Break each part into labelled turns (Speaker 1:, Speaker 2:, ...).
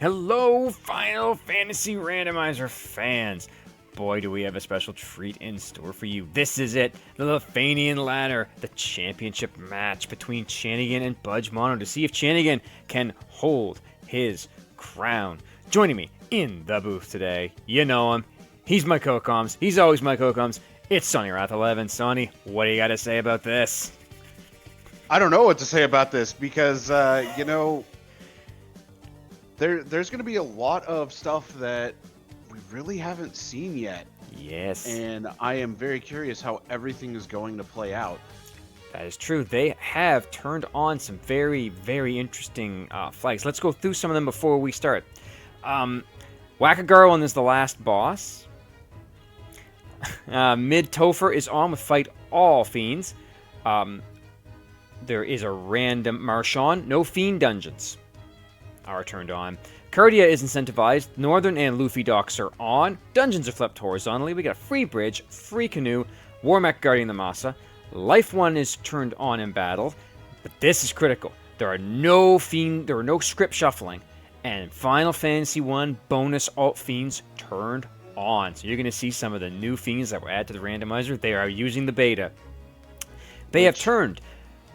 Speaker 1: Hello, Final Fantasy Randomizer fans! Boy, do we have a special treat in store for you. This is it, the Lefeinian ladder, the championship match between Chanigan and budgemano to see if Chanigan can hold his crown. Joining me in the booth today, you know him. He's my co-coms. He's always my co-coms. It's Sonny Wrath 11. Sonny, what do you got to say about this?
Speaker 2: I don't know what to say about this because, there's going to be a lot of stuff that we really haven't seen yet.
Speaker 1: Yes.
Speaker 2: And I am very curious how everything is going to play out.
Speaker 1: That is true. They have turned on some very, very interesting flags. Let's go through some of them before we start. Wackagarlin is the last boss. Mid-Topher is on with Fight All Fiends. There is a random Marchand. No Fiend dungeons are turned on. Cardia is incentivized. Northern and Luffy docks are on. Dungeons are flipped horizontally. We got a free bridge, free canoe, Warmech guarding the Masa. Life 1 is turned on in battle. But this is critical. There are no script shuffling. And Final Fantasy 1 bonus alt fiends turned on. So you're going to see some of the new fiends that were added to the randomizer. They are using the beta. They have turned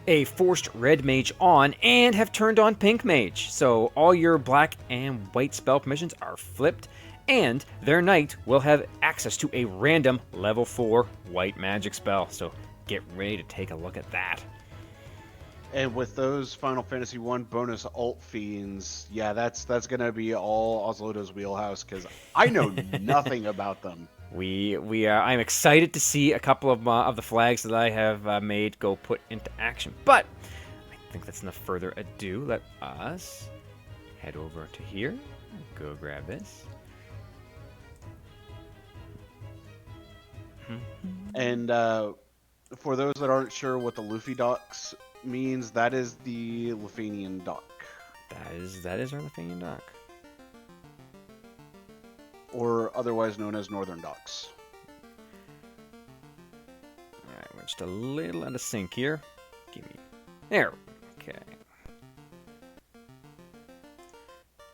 Speaker 1: a forced red mage on and have turned on pink mage. So all your black and white spell permissions are flipped, and their knight will have access to a random level 4 white magic spell. So get ready to take a look at that.
Speaker 2: And with those Final Fantasy 1 bonus alt fiends, yeah, that's going to be all Oslodo's wheelhouse because I know nothing about them.
Speaker 1: I'm excited to see a couple of the flags that I have made go put into action. But I think that's enough further ado. Let us head over to here. Go grab this.
Speaker 2: And for those that aren't sure what the Luffy docks means, that is the Lefeinian dock.
Speaker 1: That is our Lefeinian dock.
Speaker 2: Or otherwise known as Northern Docks.
Speaker 1: Alright, we're just a little out of sync here. There. Okay.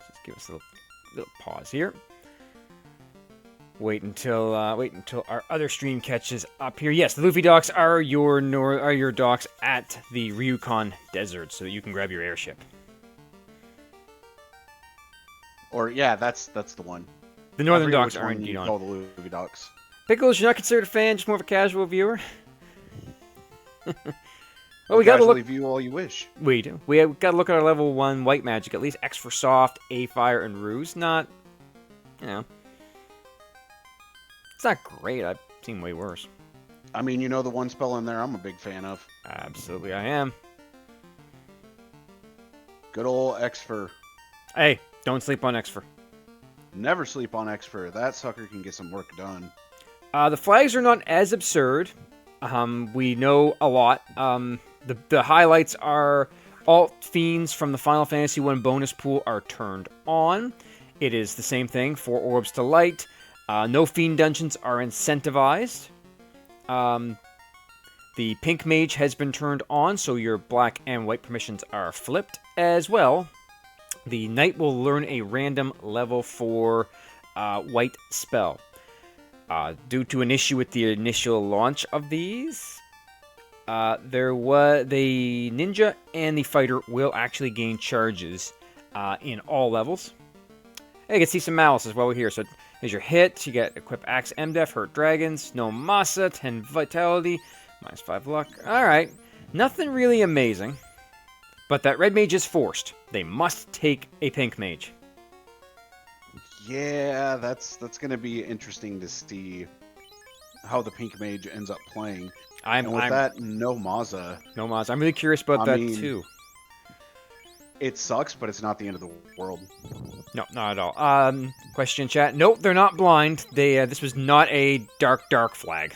Speaker 1: Just give us a little pause here. Wait until our other stream catches up here. Yes, the Luffy docks are your docks at the Ryukon Desert, so that you can grab your airship.
Speaker 2: Or yeah, that's the one.
Speaker 1: The Northern docks are indeed on.
Speaker 2: Call the Luffy docks.
Speaker 1: Pickles, you're not considered a fan, just more of a casual viewer.
Speaker 2: Well, we gotta view all you wish.
Speaker 1: We do. We gotta look at our level 1 white magic. At least X for soft, A fire, and ruse. Not, it's not great. I've seen way worse.
Speaker 2: I mean, the one spell in there I'm a big fan of.
Speaker 1: Absolutely, I am.
Speaker 2: Good old X-Fur.
Speaker 1: Hey, don't sleep on X-Fur.
Speaker 2: Never sleep on X-Fur. That sucker can get some work done.
Speaker 1: The flags are not as absurd. We know a lot. The highlights are alt fiends from the Final Fantasy 1 bonus pool are turned on. It is the same thing. 4 orbs to light. No fiend dungeons are incentivized. The pink mage has been turned on, so your black and white permissions are flipped as well. The knight will learn a random level 4 white spell. Due to an issue with the initial launch of these, the ninja and the fighter will actually gain charges in all levels. You can see some malices while we're here. So here's your hit. You get equip axe MDef, hurt dragons, no masa, 10 vitality, -5 luck. Alright, nothing really amazing. But that red mage is forced. They must take a pink mage.
Speaker 2: Yeah, that's going to be interesting to see how the pink mage ends up playing. No Maza.
Speaker 1: No Maza. I'm really curious about that too.
Speaker 2: It sucks, but it's not the end of the world.
Speaker 1: No, not at all. Question chat. Nope, they're not blind. This was not a dark flag.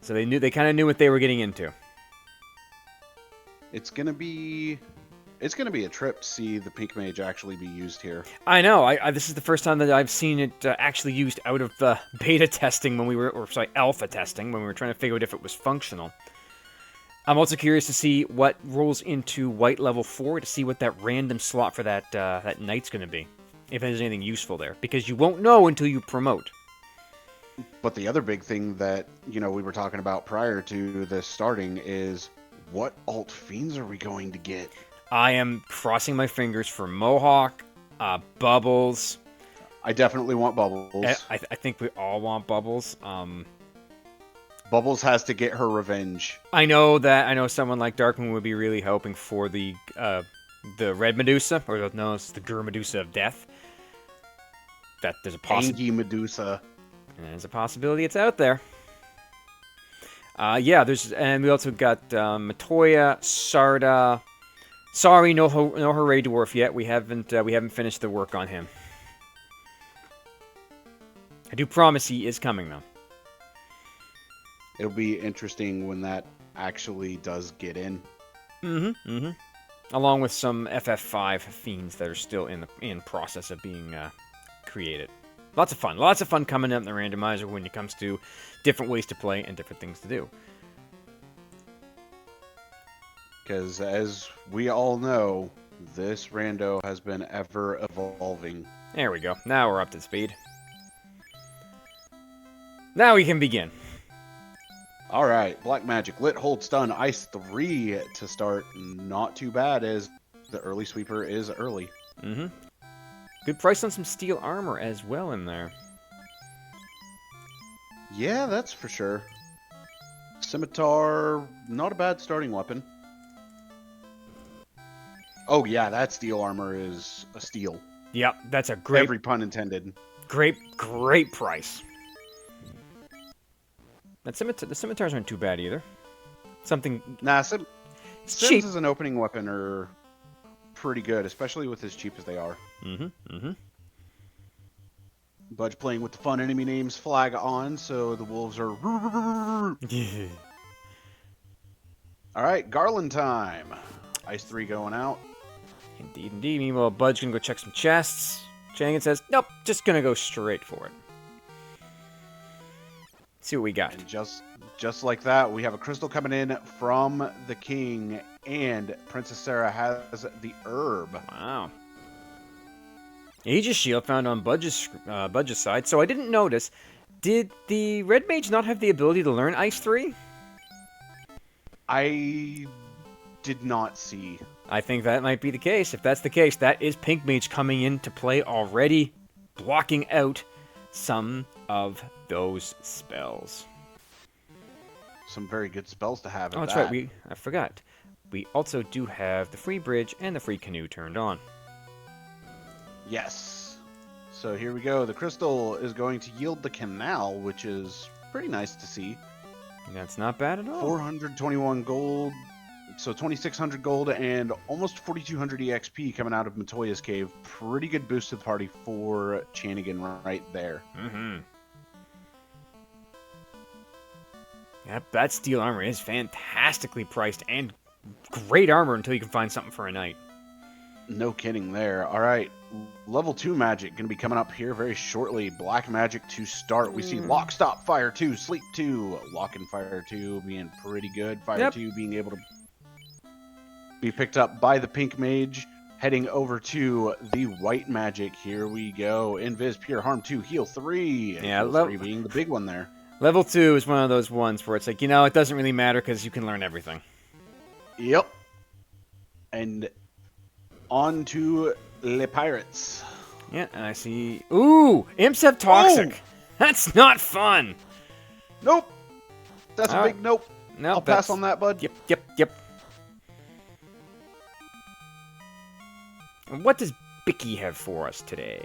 Speaker 1: So they kind of knew what they were getting into.
Speaker 2: It's gonna be a trip to see the pink mage actually be used here.
Speaker 1: I know. This is the first time that I've seen it actually used out of beta testing alpha testing when we were trying to figure out if it was functional. I'm also curious to see what rolls into white level 4 to see what that random slot for that that knight's going to be. If there's anything useful there. Because you won't know until you promote.
Speaker 2: But the other big thing that, we were talking about prior to this starting is what alt fiends are we going to get?
Speaker 1: I am crossing my fingers for Mohawk, Bubbles.
Speaker 2: I definitely want Bubbles.
Speaker 1: I think we all want Bubbles.
Speaker 2: Bubbles has to get her revenge.
Speaker 1: I know someone like Darkmoon would be really hoping for the Red Medusa, or it's the Gur Medusa of Death. That there's a
Speaker 2: Angie Medusa.
Speaker 1: There's a possibility it's out there. And we also got Matoya, Sarda. Sorry, no Hooray Dwarf yet. We haven't finished the work on him. I do promise he is coming though.
Speaker 2: It'll be interesting when that actually does get in.
Speaker 1: Along with some FF5 fiends that are still in process of being created. Lots of fun coming up in the randomizer when it comes to different ways to play and different things to do.
Speaker 2: Because as we all know, this rando has been ever evolving.
Speaker 1: There we go. Now we're up to speed. Now we can begin.
Speaker 2: Alright, Black Magic, Lit, Hold, Stun, Ice 3 to start. Not too bad as the early sweeper is early.
Speaker 1: Good price on some steel armor as well in there.
Speaker 2: Yeah, that's for sure. Scimitar, not a bad starting weapon. Oh yeah, that steel armor is a steal.
Speaker 1: Yep, that's a great...
Speaker 2: Every pun intended.
Speaker 1: Great price. The scimitars aren't too bad either. Something...
Speaker 2: Nah,
Speaker 1: cheap.
Speaker 2: Sims as an opening weapon are pretty good, especially with as cheap as they are. Budge playing with the fun enemy names flag on, so the wolves are... Alright, Garland time. Ice 3 going out.
Speaker 1: Indeed. Meanwhile, Budge gonna go check some chests. Chanigan says, nope, just gonna go straight for it. See what we got.
Speaker 2: And just like that, we have a crystal coming in from the king, and Princess Sarah has the herb.
Speaker 1: Wow. Aegis Shield found on Budge's side, so I didn't notice. Did the Red Mage not have the ability to learn Ice 3?
Speaker 2: I did not see.
Speaker 1: I think that might be the case. If that's the case, that is Pink Mage coming into play already, blocking out some of those spells.
Speaker 2: Some very good spells to have.
Speaker 1: Oh, that's right. I forgot. We also do have the free bridge and the free canoe turned on.
Speaker 2: Yes. So here we go. The crystal is going to yield the canal, which is pretty nice to see.
Speaker 1: That's not bad at all.
Speaker 2: 421 gold. So 2,600 gold and almost 4,200 EXP coming out of Matoya's cave. Pretty good boost to the party for Chanigan right there.
Speaker 1: Yep, that steel armor is fantastically priced and great armor until you can find something for a knight.
Speaker 2: No kidding there. All right, level 2 magic going to be coming up here very shortly. Black magic to start. We see Lock, Stop, Fire 2, Sleep 2. Lock and Fire 2 being pretty good. Fire 2 being able to be picked up by the Pink Mage. Heading over to the White Magic. Here we go. Invis, Pure Harm 2, Heal 3.
Speaker 1: Yeah,
Speaker 2: Heal 3 being the big one there.
Speaker 1: Level 2 is one of those ones where it's like, it doesn't really matter because you can learn everything.
Speaker 2: Yep. And on to Le Pirates.
Speaker 1: Yeah, and I see... Ooh! Imps have Toxic! Oh! That's not fun!
Speaker 2: Nope! That's a big nope.
Speaker 1: Nope,
Speaker 2: I'll pass on that, bud.
Speaker 1: Yep. And what does Bicky have for us today?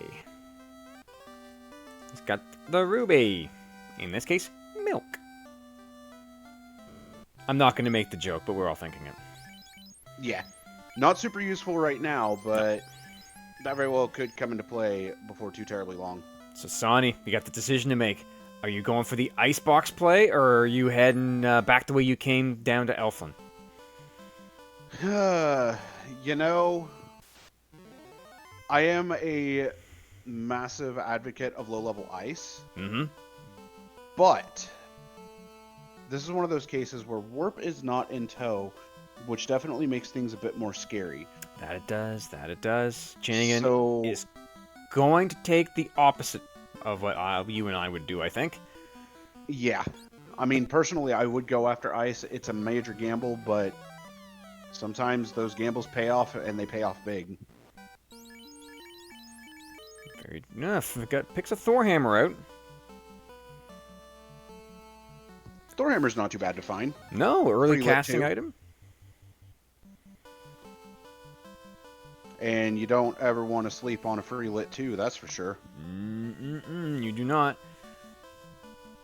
Speaker 1: He's got the ruby. In this case, milk. I'm not going to make the joke, but we're all thinking it.
Speaker 2: Yeah. Not super useful right now, but that very well could come into play before too terribly long.
Speaker 1: So, Sonny, you got the decision to make. Are you going for the icebox play, or are you heading back the way you came down to Elflin?
Speaker 2: I am a massive advocate of low-level ice.
Speaker 1: Mm-hmm.
Speaker 2: But this is one of those cases where warp is not in tow, which definitely makes things a bit more scary.
Speaker 1: That it does. That it does. Chanigan
Speaker 2: So
Speaker 1: is going to take the opposite of what you and I would do, I think.
Speaker 2: yeah, I mean, personally, I would go after ice. It's a major gamble, but sometimes those gambles pay off, and they pay off big.
Speaker 1: Very enough. Picks a Thor hammer out.
Speaker 2: Thor hammer's not too bad to find.
Speaker 1: No, early
Speaker 2: Free lit
Speaker 1: casting
Speaker 2: too.
Speaker 1: item.
Speaker 2: And you don't ever want to sleep on a free lit too, that's for sure.
Speaker 1: You do not.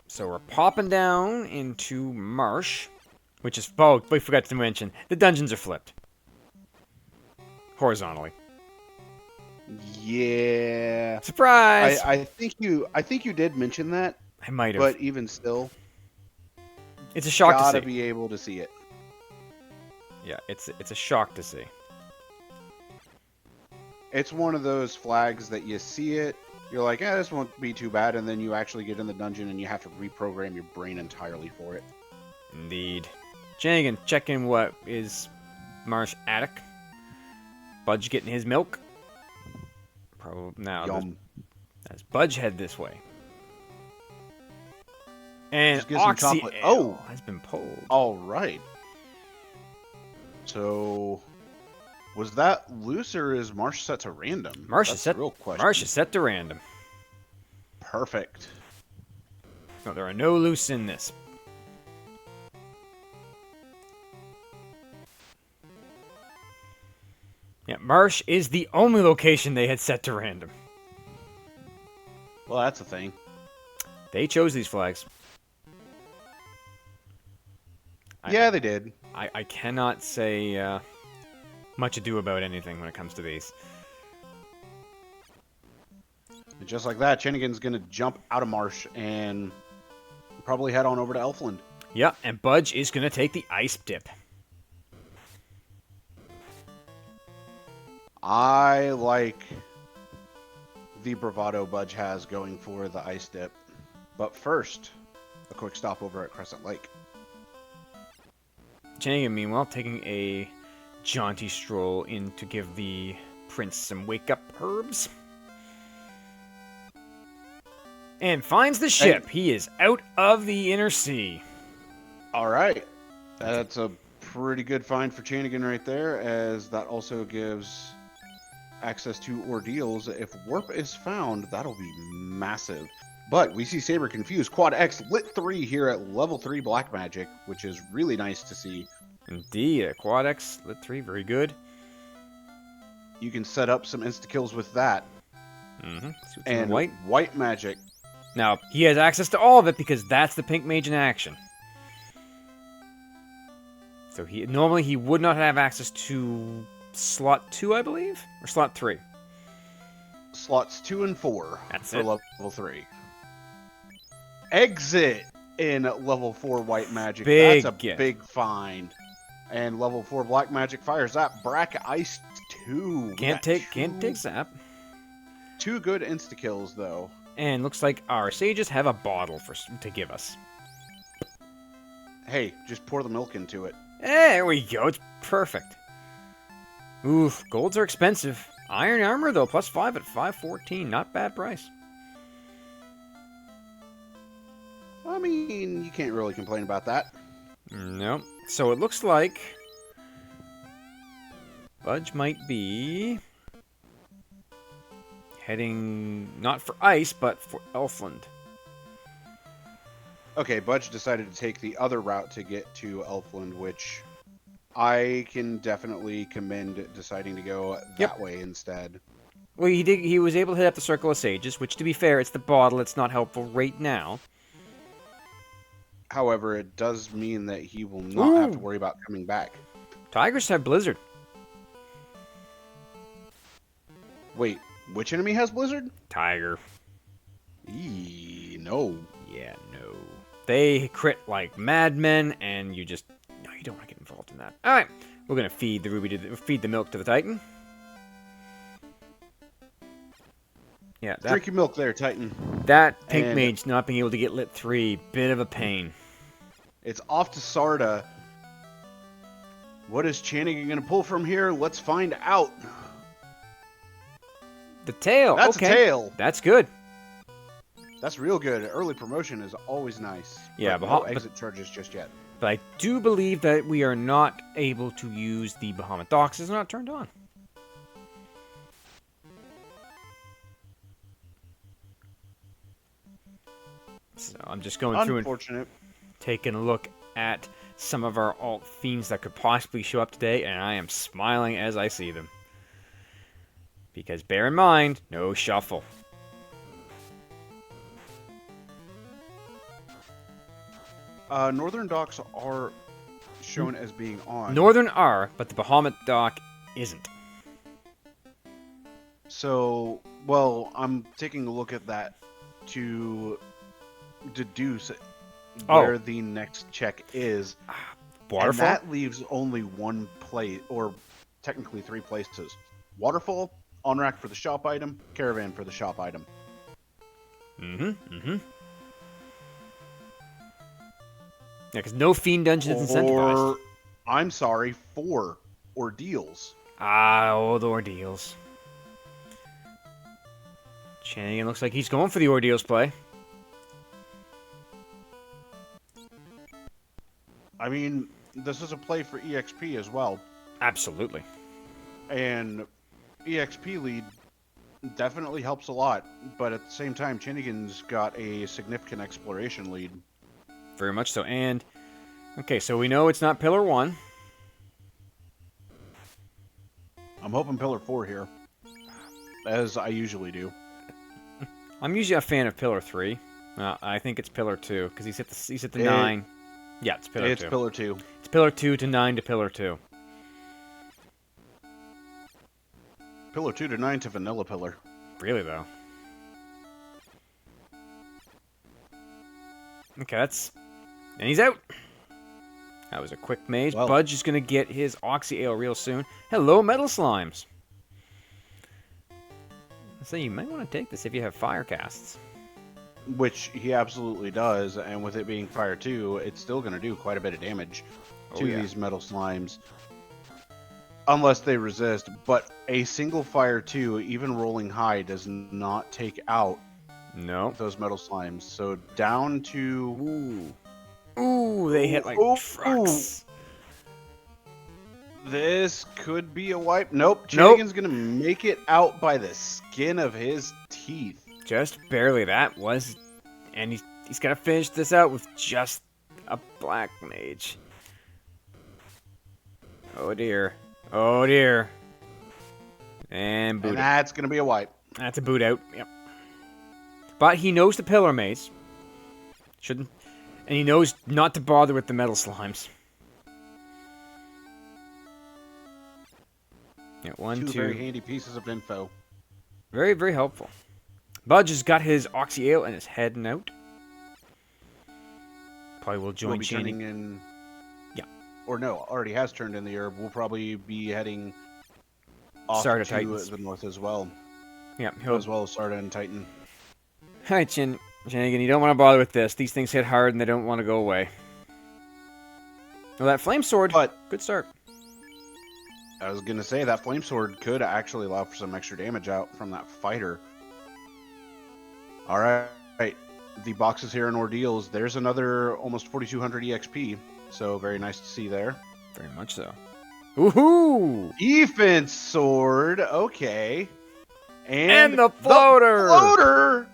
Speaker 1: So we're popping down into Marsh, which is... Oh, we forgot to mention, the dungeons are flipped. Horizontally.
Speaker 2: Yeah.
Speaker 1: Surprise!
Speaker 2: I think you did mention that,
Speaker 1: I might have.
Speaker 2: but even still,
Speaker 1: It's a shock to
Speaker 2: gotta
Speaker 1: see.
Speaker 2: be able to see it.
Speaker 1: Yeah, it's a shock to see.
Speaker 2: It's one of those flags that you see it, you're like, this won't be too bad, and then you actually get in the dungeon and you have to reprogram your brain entirely for it.
Speaker 1: Indeed. Chanigan, checking what is Marsh attic. Budge getting his milk. Probably now.
Speaker 2: Yum.
Speaker 1: As Budge head this way. And
Speaker 2: Just get some
Speaker 1: Oxy
Speaker 2: chocolate.
Speaker 1: Ale has been pulled.
Speaker 2: All right. So, was that loose or is Marsh set to random?
Speaker 1: Marsh
Speaker 2: That's
Speaker 1: is set.
Speaker 2: the real question.
Speaker 1: Marsh is set to random.
Speaker 2: Perfect.
Speaker 1: No, there are no loose in this. Yeah, Marsh is the only location they had set to random.
Speaker 2: Well, that's a thing.
Speaker 1: They chose these flags.
Speaker 2: Yeah, they did.
Speaker 1: I cannot say much ado about anything when it comes to these.
Speaker 2: And just like that, Chanigan's going to jump out of Marsh and probably head on over to Elfland.
Speaker 1: Yeah, and Budge is going to take the ice dip.
Speaker 2: I like the bravado Budge has going for the ice dip. But first, a quick stop over at Crescent Lake.
Speaker 1: Chanigan, meanwhile, taking a jaunty stroll in to give the prince some wake-up herbs. And finds the ship. He is out of the inner sea.
Speaker 2: All right. That's a pretty good find for Chanigan right there, as that also gives access to ordeals. If warp is found, that'll be massive. But we see Saber confused. Quad X lit 3 here at level 3 black magic, which is really nice to see.
Speaker 1: Indeed, a Quad X lit 3, very good.
Speaker 2: You can set up some insta-kills with that.
Speaker 1: Mm-hmm.
Speaker 2: And white magic.
Speaker 1: Now, he has access to all of it because that's the pink mage in action. So normally he would not have access to slot 2, I believe? Or slot 3?
Speaker 2: Slots 2 and 4
Speaker 1: That's
Speaker 2: for
Speaker 1: it.
Speaker 2: level 3. Exit in level 4 white magic.
Speaker 1: Big
Speaker 2: That's a
Speaker 1: gift.
Speaker 2: big find. And level 4 black magic fires that. Brack Ice 2.
Speaker 1: Can't take zap.
Speaker 2: 2 good insta-kills, though.
Speaker 1: And looks like our sages have a bottle to give us.
Speaker 2: Hey, just pour the milk into it.
Speaker 1: There we go. It's perfect. Oof, golds are expensive. Iron armor, though, +5 at 514. Not bad price.
Speaker 2: I mean, you can't really complain about that.
Speaker 1: Nope. So it looks like Budge might be heading not for ice, but for Elfland.
Speaker 2: Okay, Budge decided to take the other route to get to Elfland, which I can definitely commend deciding to go that way instead.
Speaker 1: Well, he did. He was able to hit up the Circle of Sages, which, to be fair, it's the bottle. It's not helpful right now.
Speaker 2: However, it does mean that he will not have to worry about coming back.
Speaker 1: Tigers have Blizzard.
Speaker 2: Wait, which enemy has Blizzard?
Speaker 1: Tiger.
Speaker 2: No.
Speaker 1: Yeah, no. They crit like madmen, and you just... No, you don't want to get involved in that. Alright, we're going to feed the feed the milk to the Titan. Yeah,
Speaker 2: Drink your milk there, Titan.
Speaker 1: that pink mage not being able to get lit 3, bit of a pain.
Speaker 2: It's off to Sarda. What is Chanigan going to pull from here? Let's find out.
Speaker 1: The tail.
Speaker 2: That's
Speaker 1: okay.
Speaker 2: a tail.
Speaker 1: That's good.
Speaker 2: That's real good. Early promotion is always nice.
Speaker 1: Yeah,
Speaker 2: but
Speaker 1: but
Speaker 2: no exit charges just yet.
Speaker 1: But I do believe that we are not able to use the Bahamut docks. It's not turned on. So I'm just going through and taking a look at some of our alt fiends that could possibly show up today, and I am smiling as I see them. Because bear in mind, no shuffle.
Speaker 2: Northern docks are shown as being on.
Speaker 1: Northern are, but the Bahamut dock isn't.
Speaker 2: So, well, I'm taking a look at that to deduce where the next check is.
Speaker 1: Waterfall?
Speaker 2: And that leaves only one place, or technically 3 places. Waterfall, on-rack for the shop item, caravan for the shop item.
Speaker 1: Yeah, because no Fiend Dungeon is incentivized.
Speaker 2: I'm sorry, 4 ordeals.
Speaker 1: Oh, the ordeals. Chanigan looks like he's going for the ordeals play.
Speaker 2: I mean, this is a play for EXP as well.
Speaker 1: Absolutely.
Speaker 2: And EXP lead definitely helps a lot, but at the same time, Chanigan's got a significant exploration lead.
Speaker 1: Very much so. And, okay, so we know it's not Pillar 1.
Speaker 2: I'm hoping Pillar 4 here, as I usually do.
Speaker 1: I'm usually a fan of Pillar 3. I think it's Pillar 2, because he's at the 9. Yeah, it's Pillar 2.
Speaker 2: It's Pillar 2.
Speaker 1: It's Pillar 2 to 9 to Pillar 2.
Speaker 2: Pillar 2 to 9 to Vanilla Pillar.
Speaker 1: Really, though. Okay, that's... And he's out! That was a quick maze.
Speaker 2: Well,
Speaker 1: Budge is going to get his Oxy Ale real soon. Hello, Metal Slimes! So you might want to take this if you have fire casts.
Speaker 2: Which he absolutely does, and with it being Fire 2, it's still going to do quite a bit of damage to these Metal Slimes. Unless they resist, but a single Fire 2, even rolling high, does not take out those Metal Slimes. So down to...
Speaker 1: Ooh, they hit like trucks.
Speaker 2: This could be a wipe. Nope, Chanigan's going to make it out by the skin of his teeth.
Speaker 1: Just barely. That was... And he's got to finish this out with just a Black Mage. Oh, dear. Oh, dear. And boot.
Speaker 2: And that's going to be a wipe.
Speaker 1: That's a boot out. Yep. But he knows the Pillar Maze. Shouldn't... And he knows not to bother with the Metal Slimes. Yeah, 1, 2.
Speaker 2: Very handy pieces of info.
Speaker 1: Very, very helpful. Budge has got his Oxy Ale and is heading out. Probably will join
Speaker 2: turning in...
Speaker 1: Yeah.
Speaker 2: Or no, already has turned in the herb. We'll probably be heading off
Speaker 1: Sarda
Speaker 2: to
Speaker 1: Titans.
Speaker 2: the north as well.
Speaker 1: Yeah,
Speaker 2: as well as Sarda and Titan.
Speaker 1: Alright, Chanigan, you don't want to bother with this. These things hit hard and they don't want to go away. Well, that Flame Sword, good start.
Speaker 2: I was going to say, that Flame Sword could actually allow for some extra damage out from that fighter. Alright, the boxes here in Ordeals, there's another almost 4,200 EXP, so very nice to see there.
Speaker 1: Very much so. Woohoo!
Speaker 2: Defense Sword, okay.
Speaker 1: And the floater!
Speaker 2: The floater!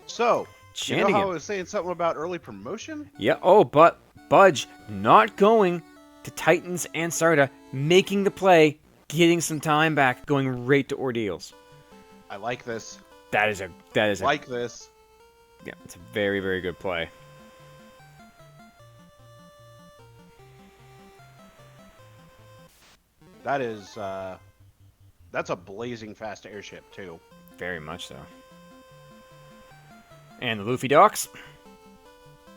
Speaker 2: So,
Speaker 1: Chanigan.
Speaker 2: you know how I was saying something about early promotion?
Speaker 1: Yeah, oh, but Budge not going to Titans and Sarda, making the play, getting some time back, going right to Ordeals.
Speaker 2: I like this.
Speaker 1: That is
Speaker 2: like this.
Speaker 1: Yeah, it's a very, very good play.
Speaker 2: That is, that's a blazing fast airship, too.
Speaker 1: Very much so. And the Luffy docks?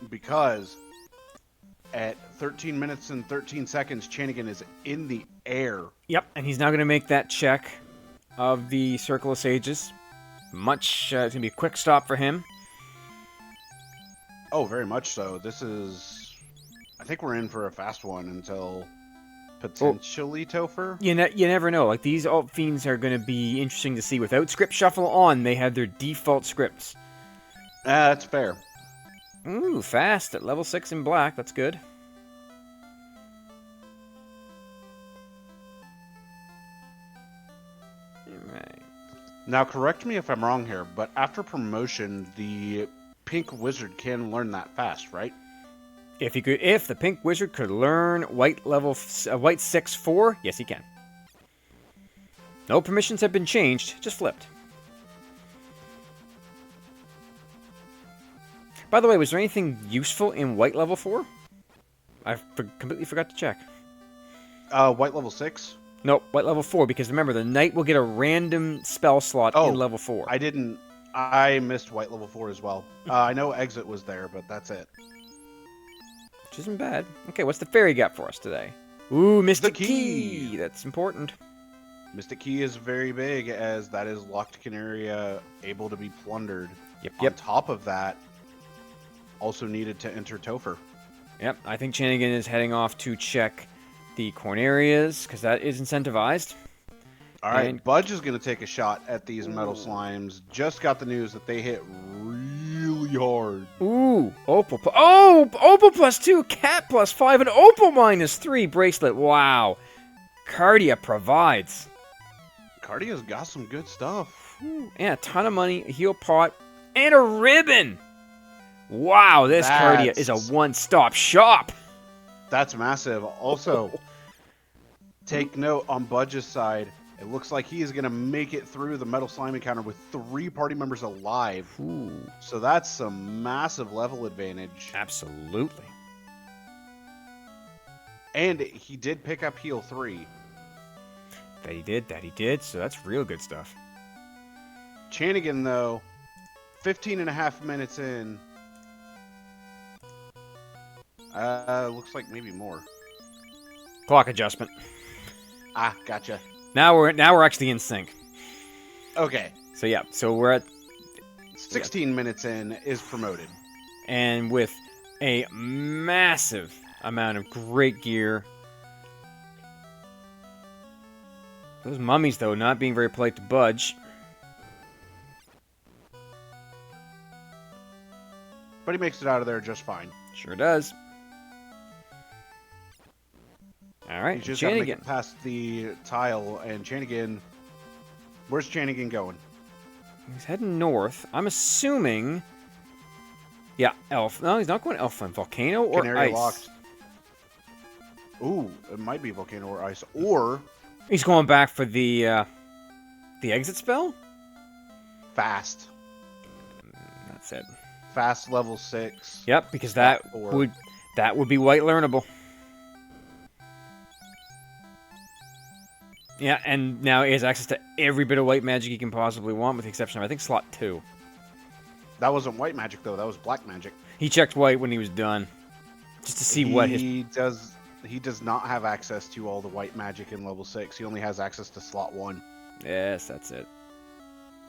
Speaker 2: Because at 13 minutes and 13 seconds, Chanigan is in the air.
Speaker 1: Yep, and he's now going to make that check of the Circle of Sages. It's going to be a quick stop for him.
Speaker 2: Oh, very much so. This is... I think we're in for a fast one until potentially Topher.
Speaker 1: You never know. Like, these alt fiends are going to be interesting to see. Without script shuffle on, they have their default scripts.
Speaker 2: That's fair.
Speaker 1: Ooh, fast at level 6 in black. That's good. Alright.
Speaker 2: Now, correct me if I'm wrong here, but after promotion, the pink wizard can learn that fast, right?
Speaker 1: If the pink wizard could learn white 6/4, yes, he can. No permissions have been changed, just flipped. By the way, was there anything useful in white level 4? I completely forgot to check.
Speaker 2: White level 6?
Speaker 1: Nope, white level 4, because remember, the knight will get a random spell slot in level 4.
Speaker 2: I missed white level 4 as well. I know exit was there, but that's it.
Speaker 1: Which isn't bad. Okay, what's the fairy got for us today? Ooh, Mystic Key! That's important.
Speaker 2: Mystic Key is very big, as that is locked Canaria able to be plundered.
Speaker 1: Yep.
Speaker 2: On top of that, also needed to enter Topher.
Speaker 1: Yep, I think Chanigan is heading off to check the Cornerias, because that is incentivized.
Speaker 2: Alright, Budge is going to take a shot at these metal slimes. Just got the news that they hit really hard.
Speaker 1: Ooh, Opal. Opal +2, Cat +5, and Opal -3 bracelet. Wow. Cardia provides.
Speaker 2: Cardia's got some good stuff.
Speaker 1: Ooh, and a ton of money, a heal pot, and a ribbon. Wow, this Cardia is a one-stop shop.
Speaker 2: That's massive. Also, take note on Budge's side. It looks like he is going to make it through the Metal Slime encounter with 3 party members alive.
Speaker 1: Ooh.
Speaker 2: So that's some massive level advantage.
Speaker 1: Absolutely.
Speaker 2: And he did pick up heal 3.
Speaker 1: That he did, so that's real good stuff.
Speaker 2: Chanigan, though, 15.5 minutes in. Looks like maybe more.
Speaker 1: Clock adjustment.
Speaker 2: Ah, gotcha.
Speaker 1: Now we're actually in sync.
Speaker 2: Okay.
Speaker 1: So yeah, so we're at
Speaker 2: 16 minutes in is promoted.
Speaker 1: And with a massive amount of great gear. Those mummies, though, not being very polite to Budge.
Speaker 2: But he makes it out of there just fine.
Speaker 1: Sure does. Alright,
Speaker 2: He's just got to make
Speaker 1: Chanigan.
Speaker 2: it past the tile, and Chanigan... Where's Chanigan going?
Speaker 1: He's heading north. I'm assuming... Yeah, Elf. No, he's not going Elfland. Volcano or
Speaker 2: Canary
Speaker 1: Ice?
Speaker 2: locked. Ooh, it might be Volcano or Ice. Or...
Speaker 1: He's going back for the exit spell?
Speaker 2: Fast.
Speaker 1: That's it.
Speaker 2: Fast level 6.
Speaker 1: Yep, because that would be white learnable. Yeah, and now he has access to every bit of white magic he can possibly want, with the exception of, I think, slot 2.
Speaker 2: That wasn't white magic, though. That was black magic.
Speaker 1: He checked white when he was done, just to see what his...
Speaker 2: He does not have access to all the white magic in level 6. He only has access to slot 1.
Speaker 1: Yes, that's it.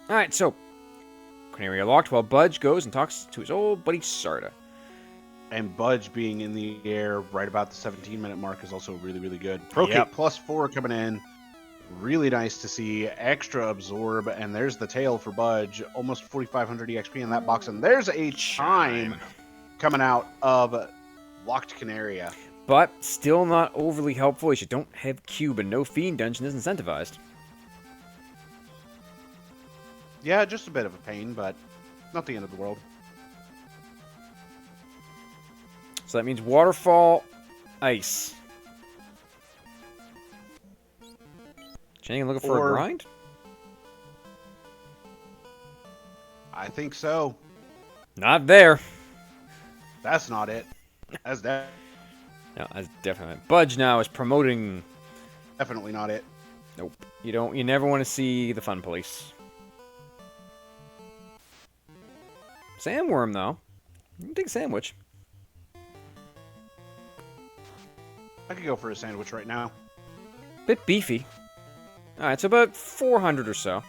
Speaker 1: Alright, so... Corneria locked while Budge goes and talks to his old buddy Sarda.
Speaker 2: And Budge being in the air right about the 17-minute mark is also really, really good. Procate +4 coming in. Really nice to see. Extra absorb, and there's the tail for Budge. Almost 4,500 EXP in that box, and there's a chime coming out of Locked Canaria.
Speaker 1: But still not overly helpful as you don't have cube and no fiend dungeon is incentivized.
Speaker 2: Yeah, just a bit of a pain, but not the end of the world.
Speaker 1: So that means waterfall, ice. Chanigan looking for a grind?
Speaker 2: I think so.
Speaker 1: Not there.
Speaker 2: That's not it. That's that.
Speaker 1: No, that's definitely not. Budge now is promoting.
Speaker 2: Definitely not it.
Speaker 1: Nope. You never want to see the fun police. Sandworm though. Big sandwich.
Speaker 2: I could go for a sandwich right now.
Speaker 1: Bit beefy. Alright, so about 400 or so.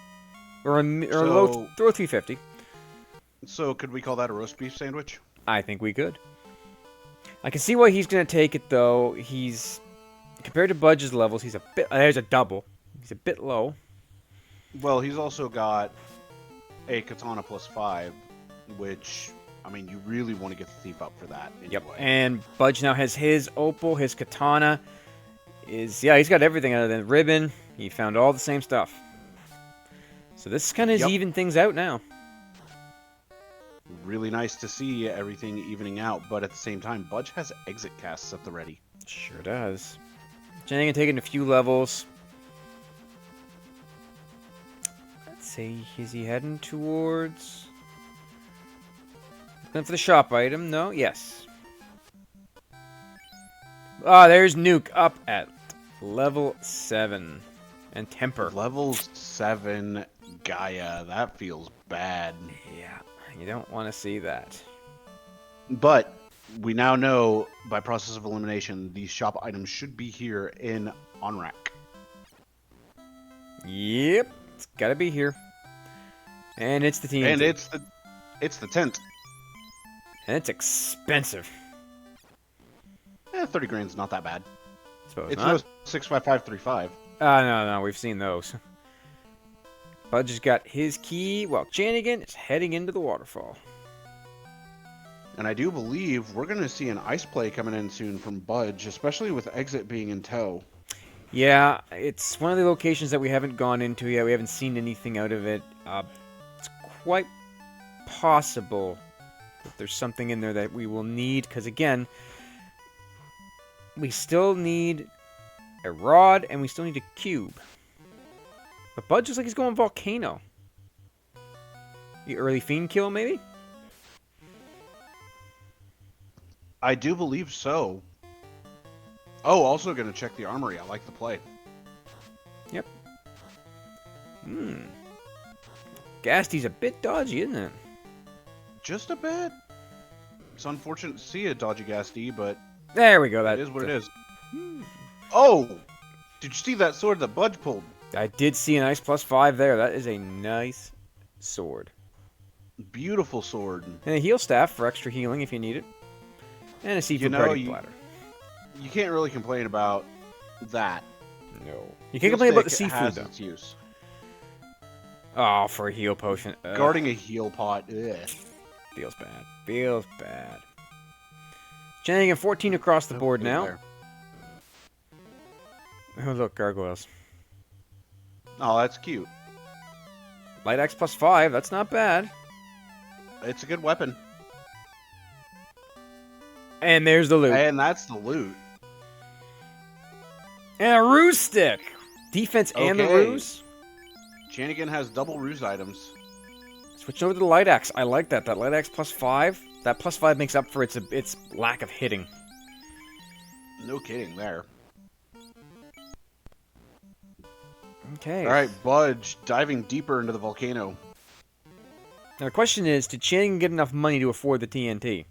Speaker 1: Or low 350.
Speaker 2: So could we call that a roast beef sandwich?
Speaker 1: I think we could. I can see why he's going to take it, though. He's... Compared to Budge's levels, he's a bit... there's a double. He's a bit low.
Speaker 2: Well, he's also got a katana +5, which, I mean, you really want to get the thief up for that. Anyway.
Speaker 1: Yep, and Budge now has his opal, his katana. Yeah, he's got everything other than ribbon. He found all the same stuff. So this kind of even things out now.
Speaker 2: Really nice to see everything evening out, but at the same time, Budge has exit casts at the ready.
Speaker 1: Sure does. Chanigan taking a few levels. Let's see, is he heading towards... Looking for the shop item? No? Yes. Ah, there's Nuke up at level 7. And Temper.
Speaker 2: Level 7 Gaia. That feels bad.
Speaker 1: Yeah, you don't want to see that.
Speaker 2: But we now know, by process of elimination, these shop items should be here in on rack.
Speaker 1: Yep, it's got to be here. And it's the TNT.
Speaker 2: And it's the tent.
Speaker 1: And it's expensive.
Speaker 2: 30 grand's not that bad.
Speaker 1: Suppose
Speaker 2: It's
Speaker 1: not.
Speaker 2: no 65535.
Speaker 1: No, we've seen those. Budge has got his key, while Chanigan is heading into the waterfall.
Speaker 2: And I do believe we're going to see an ice play coming in soon from Budge, especially with exit being in tow.
Speaker 1: Yeah, it's one of the locations that we haven't gone into yet. We haven't seen anything out of it. It's quite possible that there's something in there that we will need, because again, we still need a rod, and we still need a cube. But Budge looks like he's going volcano. The early fiend kill, maybe?
Speaker 2: I do believe so. Oh, also going to check the armory. I like the play.
Speaker 1: Yep. Gasty's a bit dodgy, isn't it?
Speaker 2: Just a bit. It's unfortunate to see a dodgy Gasty, but
Speaker 1: There we go. That
Speaker 2: it is what it is. Oh! Did you see that sword that Budge pulled?
Speaker 1: I did see an ice +5 there. That is a nice sword.
Speaker 2: Beautiful sword.
Speaker 1: And a heal staff for extra healing if you need it. And a seafood breading platter.
Speaker 2: You can't really complain about that.
Speaker 1: No. You can't complain about the
Speaker 2: Stick
Speaker 1: seafood,
Speaker 2: has
Speaker 1: though.
Speaker 2: its use.
Speaker 1: Oh, for a heal potion.
Speaker 2: Guarding a heal pot. Ugh.
Speaker 1: Feels bad. Feels bad. Chanigan 14 across the board now.
Speaker 2: There.
Speaker 1: Oh, look, gargoyles.
Speaker 2: Oh, that's cute.
Speaker 1: Light axe +5. That's not bad.
Speaker 2: It's a good weapon.
Speaker 1: And there's the loot.
Speaker 2: And that's the loot.
Speaker 1: And a ruse stick. Defense and the
Speaker 2: Okay.
Speaker 1: ruse.
Speaker 2: Chanigan has double ruse items.
Speaker 1: Switch over to the light axe. I like that. That light axe +5. That +5 makes up for its lack of hitting.
Speaker 2: No kidding there.
Speaker 1: Okay.
Speaker 2: All right, Budge diving deeper into the volcano.
Speaker 1: Now the question is, did Chanigan get enough money to afford the TNT?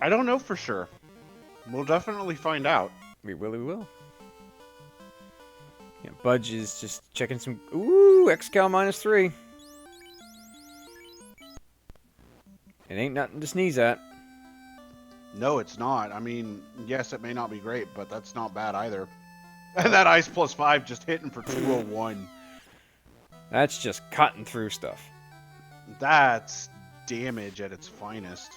Speaker 2: I don't know for sure. We'll definitely find out.
Speaker 1: We will. Yeah, Budge is just checking some... Ooh, Excal -3. It ain't nothing to sneeze at.
Speaker 2: No, it's not. I mean, yes, it may not be great, but that's not bad either. And that ice +5 just hitting for 201.
Speaker 1: That's just cutting through stuff.
Speaker 2: That's damage at its finest.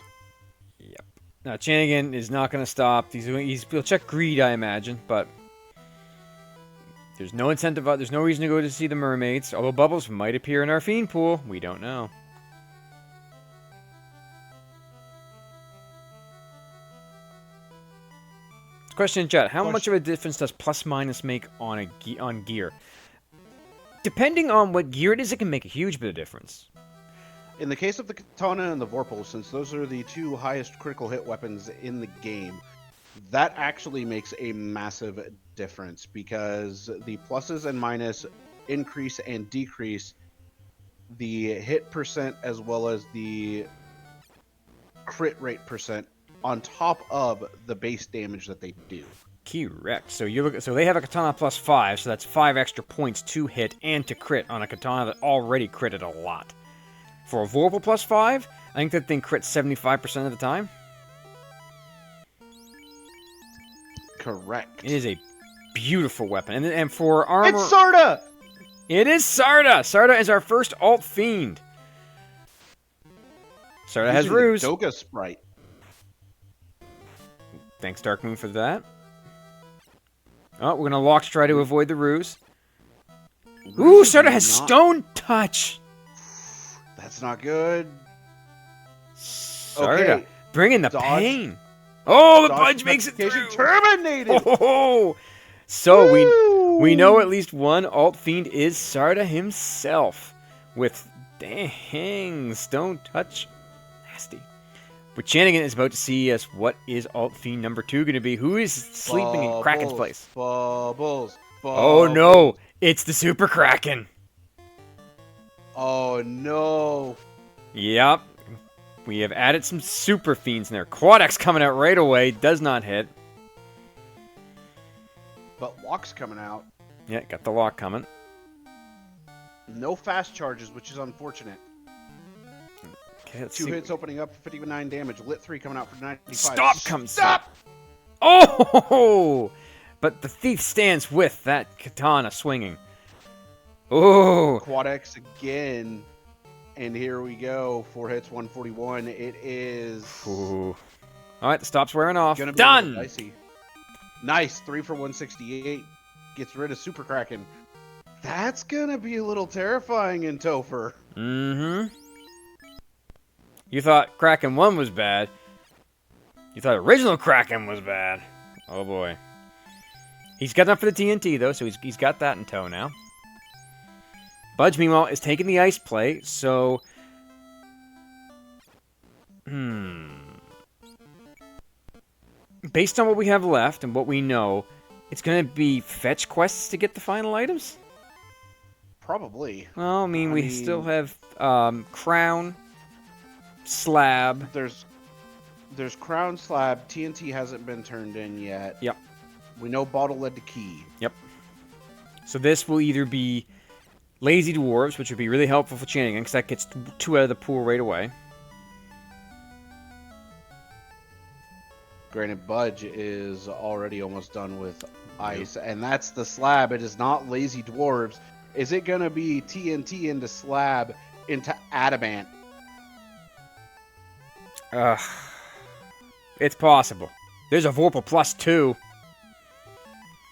Speaker 1: Yep. Now, Chanigan is not going to stop. He'll check greed, I imagine, but... There's no incentive, there's no reason to go to see the mermaids, although bubbles might appear in our fiend pool. We don't know. Question in chat, how much of a difference does ± make on gear? Depending on what gear it is, it can make a huge bit of difference.
Speaker 2: In the case of the Katana and the Vorpal, since those are the two highest critical hit weapons in the game, that actually makes a massive difference because the pluses and minus increase and decrease the hit percent as well as the crit rate percent on top of the base damage that they do.
Speaker 1: Correct. So so they have a katana +5, so that's 5 extra points to hit and to crit on a katana that already critted a lot. For a Vorpal +5, I think that thing crits 75% of the time.
Speaker 2: Correct.
Speaker 1: It is a beautiful weapon. And for armor...
Speaker 2: It's Sarda!
Speaker 1: It is Sarda! Sarda is our first alt fiend. Sarda has ruse.
Speaker 2: Doga sprite.
Speaker 1: Thanks, Dark Moon, for that. Oh, we're going to Lox try to avoid the ruse. Ooh, Sarda has Stone Touch!
Speaker 2: That's not good.
Speaker 1: Sarda,
Speaker 2: Okay.
Speaker 1: bringing the
Speaker 2: Dodge.
Speaker 1: pain. Oh, the
Speaker 2: Dodge
Speaker 1: Budge makes it through!
Speaker 2: Terminated!
Speaker 1: Oh, so we know at least one alt fiend is Sarda himself. With dang Stone Touch. Nasty. But Chanigan is about to see us what is alt fiend number 2 going to be. Who is sleeping in Kraken's place?
Speaker 2: Bubbles.
Speaker 1: Oh no, it's the Super Kraken.
Speaker 2: Oh no.
Speaker 1: Yep. We have added some super fiends in there. Quadex coming out right away. Does not hit.
Speaker 2: But Lock's coming out.
Speaker 1: Yeah, got the lock coming.
Speaker 2: No fast charges, which is unfortunate.
Speaker 1: Okay, let's
Speaker 2: 2
Speaker 1: see.
Speaker 2: hits opening up for 59 damage. Lit 3 coming out for 95.
Speaker 1: Stop! Oh! But the thief stands with that katana swinging. Oh!
Speaker 2: Quadex again. And here we go. 4 hits, 141. It is...
Speaker 1: Ooh. Alright, the stop's wearing off.
Speaker 2: Gonna be
Speaker 1: Done!
Speaker 2: dicey. Nice. 3 for 168. Gets rid of Super Kraken. That's gonna be a little terrifying in Topher.
Speaker 1: Mm-hmm. You thought Kraken 1 was bad. You thought original Kraken was bad. Oh boy. He's got enough for the TNT though, so he's got that in tow now. Budge, meanwhile, is taking the ice play, so... Based on what we have left and what we know, it's going to be fetch quests to get the final items?
Speaker 2: Probably.
Speaker 1: Well, I mean, we still have Crown, Slab.
Speaker 2: There's Crown, Slab. TNT hasn't been turned in yet.
Speaker 1: Yep.
Speaker 2: We know Bottle led to Key.
Speaker 1: Yep. So this will either be Lazy Dwarves, which would be really helpful for Chanigan, because that gets 2 out of the pool right away.
Speaker 2: Granted, Budge is already almost done with ice, and that's the Slab. It is not Lazy Dwarves. Is it going to be TNT into Slab into Adamant?
Speaker 1: It's possible. There's a Vorpal +2.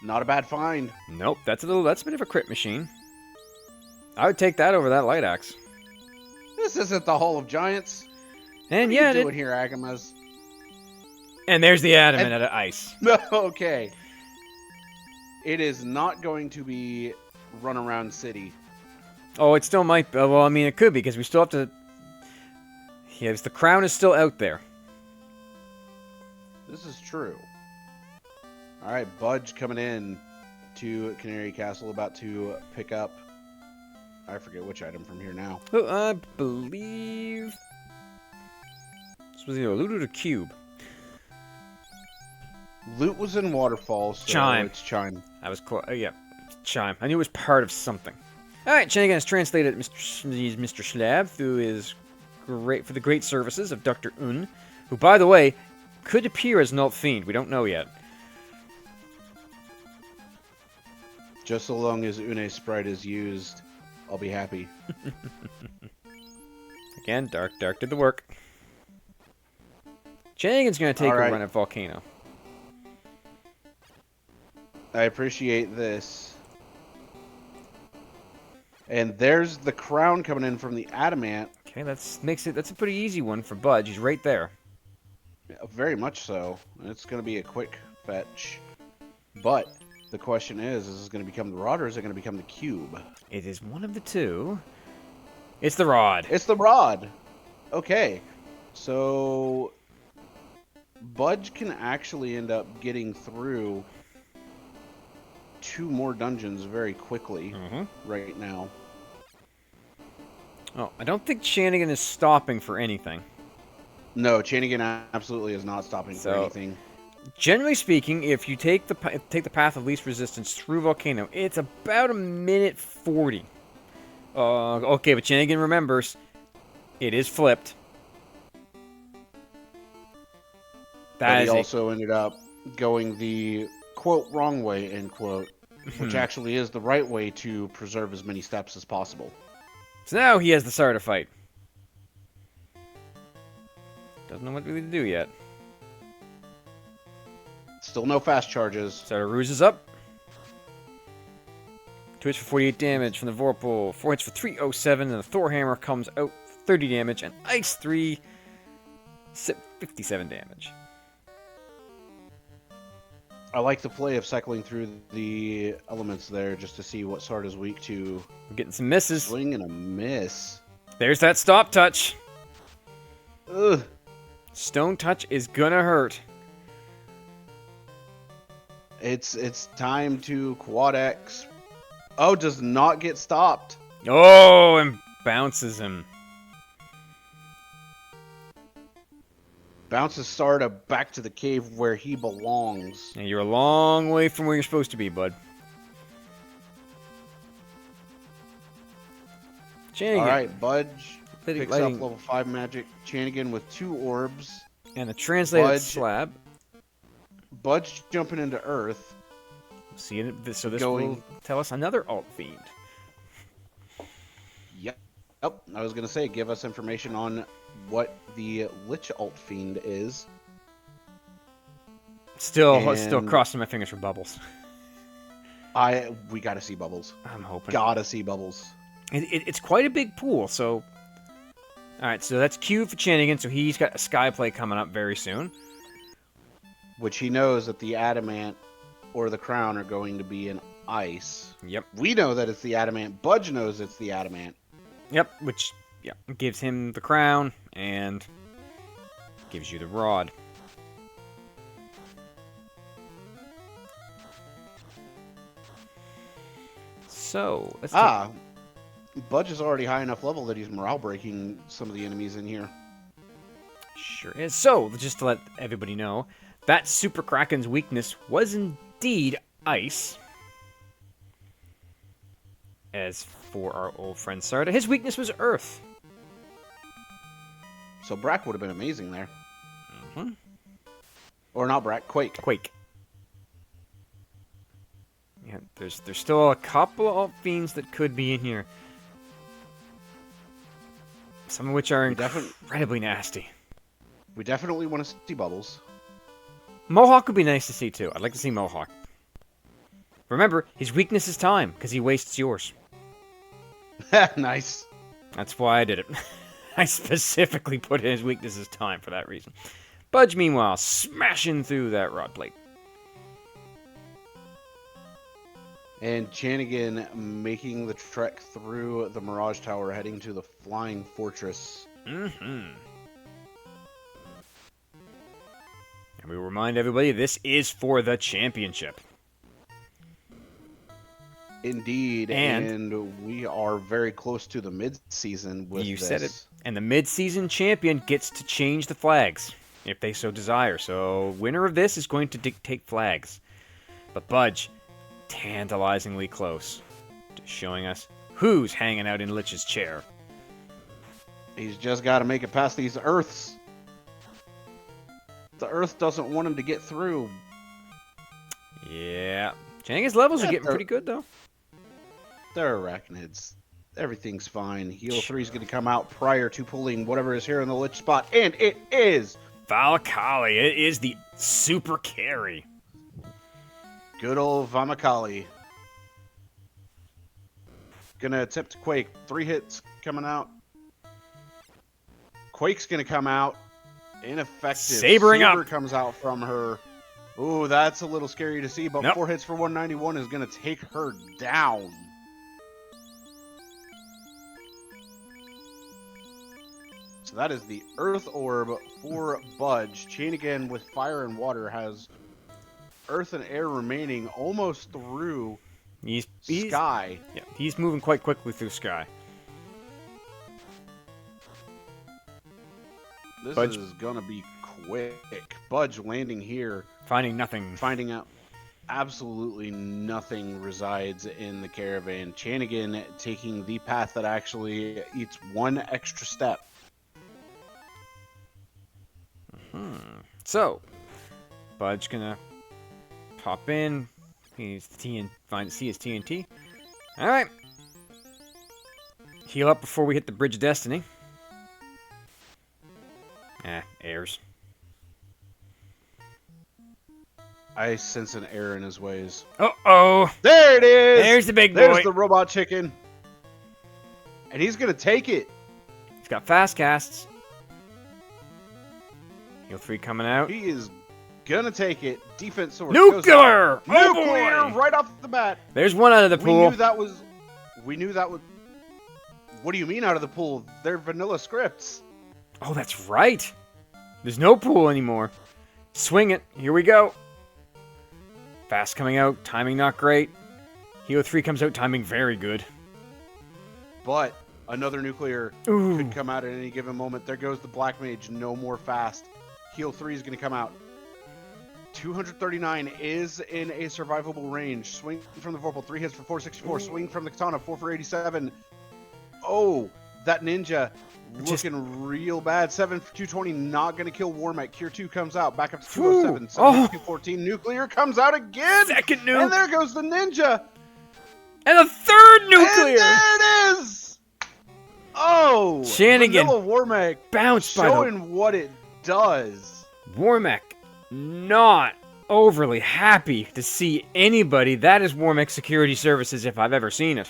Speaker 2: Not a bad find.
Speaker 1: Nope, that's a bit of a crit machine. I would take that over that Light Axe.
Speaker 2: This isn't the Hall of Giants.
Speaker 1: And
Speaker 2: What
Speaker 1: yeah,
Speaker 2: are you doing here, Agamas?
Speaker 1: and there's the Adamant out of ice.
Speaker 2: Okay. It is not going to be Run Around City.
Speaker 1: Oh, it still might. Well, I mean, it could be because we still have to. Yes, the crown is still out there.
Speaker 2: This is true. All right, Budge coming in to Canary Castle, about to pick up. I forget which item from here now.
Speaker 1: Oh, I believe this was either a loot or a cube.
Speaker 2: Loot was in Waterfall, so
Speaker 1: Chime.
Speaker 2: it's Chime.
Speaker 1: I was close. Yeah, Chime. I knew it was part of something. All right, Chanigan has translated Mr. Slab through his for the great services of Dr. Un, who, by the way, could appear as an alt fiend. We don't know yet.
Speaker 2: Just so long as Une Sprite is used, I'll be happy.
Speaker 1: Again, Dark did the work. Chanigan's going to take a run at Volcano.
Speaker 2: I appreciate this. And there's the crown coming in from the Adamant.
Speaker 1: Okay, that's a pretty easy one for Budge. He's right there.
Speaker 2: Very much so. It's going to be a quick fetch. But the question is this going to become the rod or is it going to become the cube?
Speaker 1: It is one of the two. It's the rod.
Speaker 2: It's the rod. Okay. So Budge can actually end up getting through 2 more dungeons very quickly right now.
Speaker 1: Oh, I don't think Chanigan is stopping for anything.
Speaker 2: No, Chanigan absolutely is not stopping for anything.
Speaker 1: Generally speaking, if you take the path of least resistance through Volcano, it's about 1:40. Okay, but Chanigan remembers It is flipped.
Speaker 2: But he also ended up going the, quote, wrong way, end quote, which actually is the right way to preserve as many steps as possible.
Speaker 1: So now he has the start of fight. Doesn't know what really to do yet.
Speaker 2: Still no fast charges.
Speaker 1: Starter Ruse is up. 2 hits for 48 damage from the Vorpal. 4 hits for 307, and the Thor Hammer comes out for 30 damage, and Ice 3, 57 damage.
Speaker 2: I like the play of cycling through the elements there just to see what Sarda's weak to.
Speaker 1: We're getting some misses.
Speaker 2: Swing and a miss.
Speaker 1: There's that stop touch.
Speaker 2: Ugh.
Speaker 1: Stone touch is gonna hurt.
Speaker 2: It's time to quad X. Oh, does not get stopped.
Speaker 1: Oh, and bounces him.
Speaker 2: Bounces Sarda back to the cave where he belongs.
Speaker 1: And you're a long way from where you're supposed to be, bud. Chanigan.
Speaker 2: Alright, Budge picks up
Speaker 1: lighting.
Speaker 2: level 5 magic. Chanigan with 2 orbs.
Speaker 1: And the translated
Speaker 2: Budge.
Speaker 1: slab.
Speaker 2: Budge jumping into Earth.
Speaker 1: See, so this
Speaker 2: Going.
Speaker 1: will tell us another alt fiend.
Speaker 2: Yep. I was going to say, give us information on what the Lich alt fiend is.
Speaker 1: Still
Speaker 2: And-
Speaker 1: crossing my fingers for Bubbles.
Speaker 2: We got to see Bubbles.
Speaker 1: I'm hoping.
Speaker 2: Gotta see Bubbles.
Speaker 1: It's quite a big pool, so... Alright, so that's Q for Chanigan, so he's got a Sky Play coming up very soon.
Speaker 2: Which he knows that the Adamant or the Crown are going to be in ice.
Speaker 1: Yep.
Speaker 2: We know that it's the Adamant. Budge knows it's the Adamant.
Speaker 1: Yep, which gives him the crown, and gives you the rod. So, let's
Speaker 2: Budge is already high enough level that he's morale breaking some of the enemies in here.
Speaker 1: Sure is. So, just to let everybody know, that Super Kraken's weakness was indeed ice. As for our old friend Sarda, his weakness was earth.
Speaker 2: So Brack would have been amazing there.
Speaker 1: Mm-hmm.
Speaker 2: Or not Brack, Quake.
Speaker 1: Quake. Yeah, there's still a couple of fiends that could be in here. Some of which are incredibly nasty.
Speaker 2: We definitely want to see Bubbles.
Speaker 1: Mohawk would be nice to see too. I'd like to see Mohawk. Remember, his weakness is time, because he wastes yours.
Speaker 2: Nice.
Speaker 1: That's why I did it. I specifically put in his weakness as time for that reason. Budge, meanwhile, smashing through that rod plate.
Speaker 2: And Chanigan making the trek through the Mirage Tower, heading to the Flying Fortress.
Speaker 1: Mm-hmm. And we remind everybody, this is for the championship.
Speaker 2: Indeed, and we are very close to the mid-season with
Speaker 1: You
Speaker 2: this.
Speaker 1: said it. And the mid-season champion gets to change the flags, if they so desire. So, winner of this is going to dictate flags. But Budge, tantalizingly close to showing us who's hanging out in Lich's chair.
Speaker 2: He's just got to make it past these Earths. The Earth doesn't want him to get through.
Speaker 1: Yeah. Chanigan's levels are getting pretty good, though.
Speaker 2: They're arachnids. Everything's fine. Heal 3 is going to come out prior to pulling whatever is here in the Lich spot, and it is
Speaker 1: Valakali. It is the super carry.
Speaker 2: good old Vamakali. Gonna attempt to Quake. 3 hits coming out. Quake's gonna come out. Ineffective.
Speaker 1: Sabering
Speaker 2: Saber
Speaker 1: up.
Speaker 2: comes out from her. Ooh, that's a little scary to see, but
Speaker 1: Nope.
Speaker 2: 4 hits for 191 is gonna take her down. So that is the Earth Orb for Budge. Chanigan with Fire and Water has Earth and Air remaining almost through
Speaker 1: He's
Speaker 2: Sky.
Speaker 1: Yeah, he's moving quite quickly through Sky.
Speaker 2: This
Speaker 1: Budge.
Speaker 2: is gonna be quick. Budge landing here,
Speaker 1: Finding nothing.
Speaker 2: finding out absolutely nothing resides in the caravan. Chanigan taking the path that actually eats 1 extra step.
Speaker 1: So, Budge gonna pop in. He's see his TNT. All right. Heal up before we hit the Bridge of Destiny. Airs.
Speaker 2: I sense an error in his ways.
Speaker 1: Uh-oh.
Speaker 2: There it is!
Speaker 1: There's the big boy.
Speaker 2: There's the robot chicken. And he's going to take it.
Speaker 1: He's got fast casts. Heal 3 coming out.
Speaker 2: He is going to take it. Defense sword.
Speaker 1: Nuclear!
Speaker 2: Nuclear! Right off the bat.
Speaker 1: There's one out of the pool.
Speaker 2: We knew that was... What do you mean out of the pool? They're vanilla scripts.
Speaker 1: Oh, that's right. There's no pool anymore. Swing it. Here we go. Fast coming out. Timing not great. Heal 3 comes out. Timing very good.
Speaker 2: But another nuclear could come out at any given moment. There goes the Black Mage. No more fast. Heal 3 is going to come out. 239 is in a survivable range. Swing from the Vorpal. 3 hits for 464. Swing from the Katana. 4 for 87. Oh, that ninja looking real bad. 7 for 220. Not going to kill Warmech. Cure 2 comes out. Back up to 207. 7 for 214. Nuclear comes out again.
Speaker 1: Second nuke.
Speaker 2: And there goes the ninja.
Speaker 1: And a third nuclear.
Speaker 2: And there it is. Oh,
Speaker 1: Chanigan
Speaker 2: Vanilla Warmech
Speaker 1: bounced by
Speaker 2: showing what it does.
Speaker 1: Warmech not overly happy to see anybody. That is Warmech Security Services if I've ever seen it.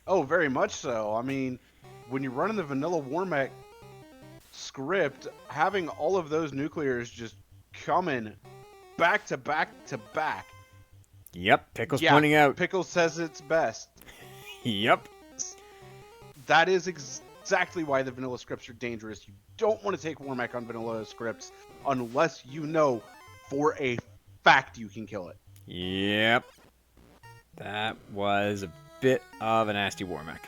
Speaker 2: Oh, very much so. I mean, when you're running the vanilla Warmech script, having all of those nuclears just coming back to back to back.
Speaker 1: Yep, Pickle's pointing out.
Speaker 2: Pickle says it's best.
Speaker 1: Yep.
Speaker 2: That is exactly why the vanilla scripts are dangerous. You don't want to take Warmech on vanilla scripts unless you know for a fact you can kill it.
Speaker 1: Yep. That was a bit of a nasty Warmech.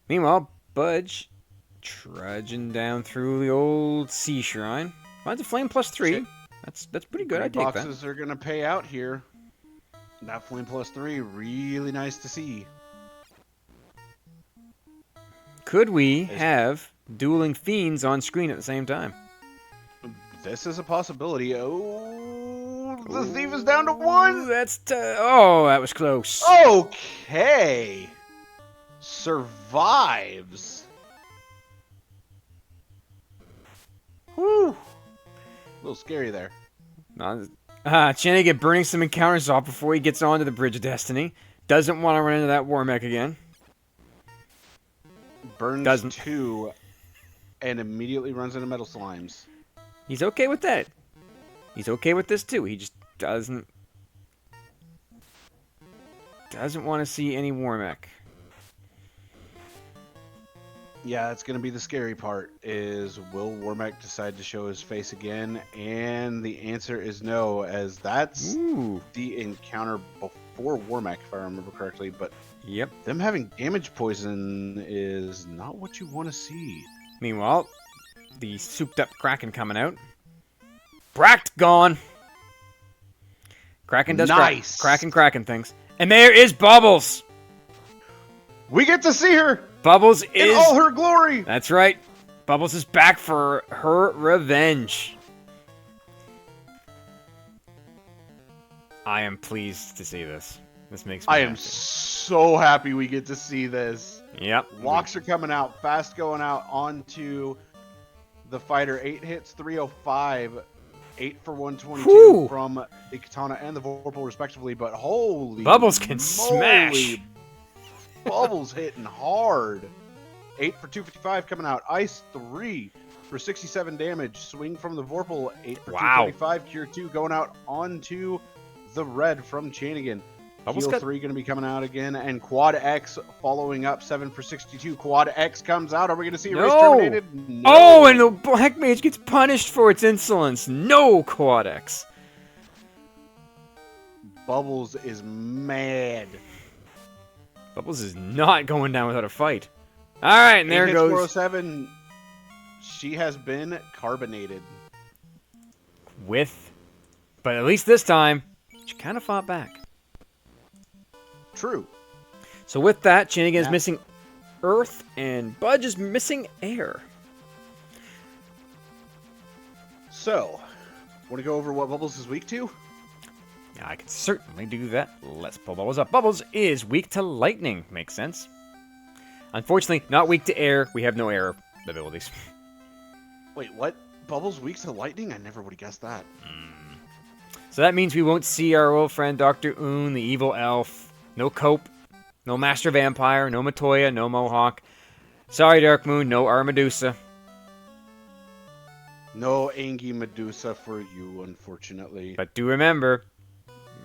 Speaker 1: Meanwhile, Budge trudging down through the old sea shrine. Finds a flame +3. That's pretty good. I take that.
Speaker 2: Boxes are gonna pay out here. That flame +3, really nice to see.
Speaker 1: Could we have dueling fiends on screen at the same time?
Speaker 2: This is a possibility. Oh, the thief is down to 1.
Speaker 1: That was close.
Speaker 2: Okay. Survives. Whew. A little scary there.
Speaker 1: Chanigan burning some encounters off before he gets onto the Bridge of Destiny. Doesn't want to run into that Warmech again.
Speaker 2: Burns 2 and immediately runs into metal slimes.
Speaker 1: He's okay with that. He's okay with this too. He just doesn't want to see any Warmech.
Speaker 2: Yeah, that's going to be the scary part, is will Warmech decide to show his face again? And the answer is no, as that's the encounter before Warmech, if I remember correctly. But
Speaker 1: yep,
Speaker 2: them having damage poison is not what you want to see.
Speaker 1: Meanwhile, the souped-up Kraken coming out. Bracked gone. Kraken does
Speaker 2: nice.
Speaker 1: Kraken things. And there is Bubbles.
Speaker 2: We get to see her.
Speaker 1: Bubbles is
Speaker 2: in all her glory.
Speaker 1: That's right. Bubbles is back for her revenge. I am pleased to see this. This makes me
Speaker 2: I
Speaker 1: happy.
Speaker 2: am so happy we get to see this.
Speaker 1: Yep.
Speaker 2: Locks are coming out. Fast going out onto the fighter. 8 hits, 305. 8 for 122 from the Katana and the Vorpal respectively. But holy
Speaker 1: Bubbles can
Speaker 2: moly,
Speaker 1: smash.
Speaker 2: Bubbles hitting hard. 8 for 255 coming out. Ice 3 for 67 damage. Swing from the Vorpal. 8 for 235. Cure 2 going out onto the red from Chanigan. Heal 3 going to be coming out again. And Quad X following up. 7 for 62. Quad X comes out. Are we going to see race terminated? No.
Speaker 1: Oh, and the Black Mage gets punished for its insolence. No, Quad X.
Speaker 2: Bubbles is mad.
Speaker 1: Bubbles is not going down without a fight. All right, and there goes
Speaker 2: 407. She has been carbonated.
Speaker 1: But at least this time, she kind of fought back.
Speaker 2: True.
Speaker 1: So with that, Chanigan is missing Earth, and Budge is missing Air.
Speaker 2: So, want to go over what Bubbles is weak to?
Speaker 1: I can certainly do that. Let's pull Bubbles up. Bubbles is weak to lightning. Makes sense. Unfortunately, not weak to air. We have no air abilities.
Speaker 2: Wait, what? Bubbles weak to lightning? I never would have guessed that.
Speaker 1: So that means we won't see our old friend Dr. Oon, the evil elf. No Cope. No Master Vampire. No Matoya. No Mohawk. Sorry, Dark Moon. No Armadusa.
Speaker 2: No Angie Medusa for you, unfortunately.
Speaker 1: But do remember,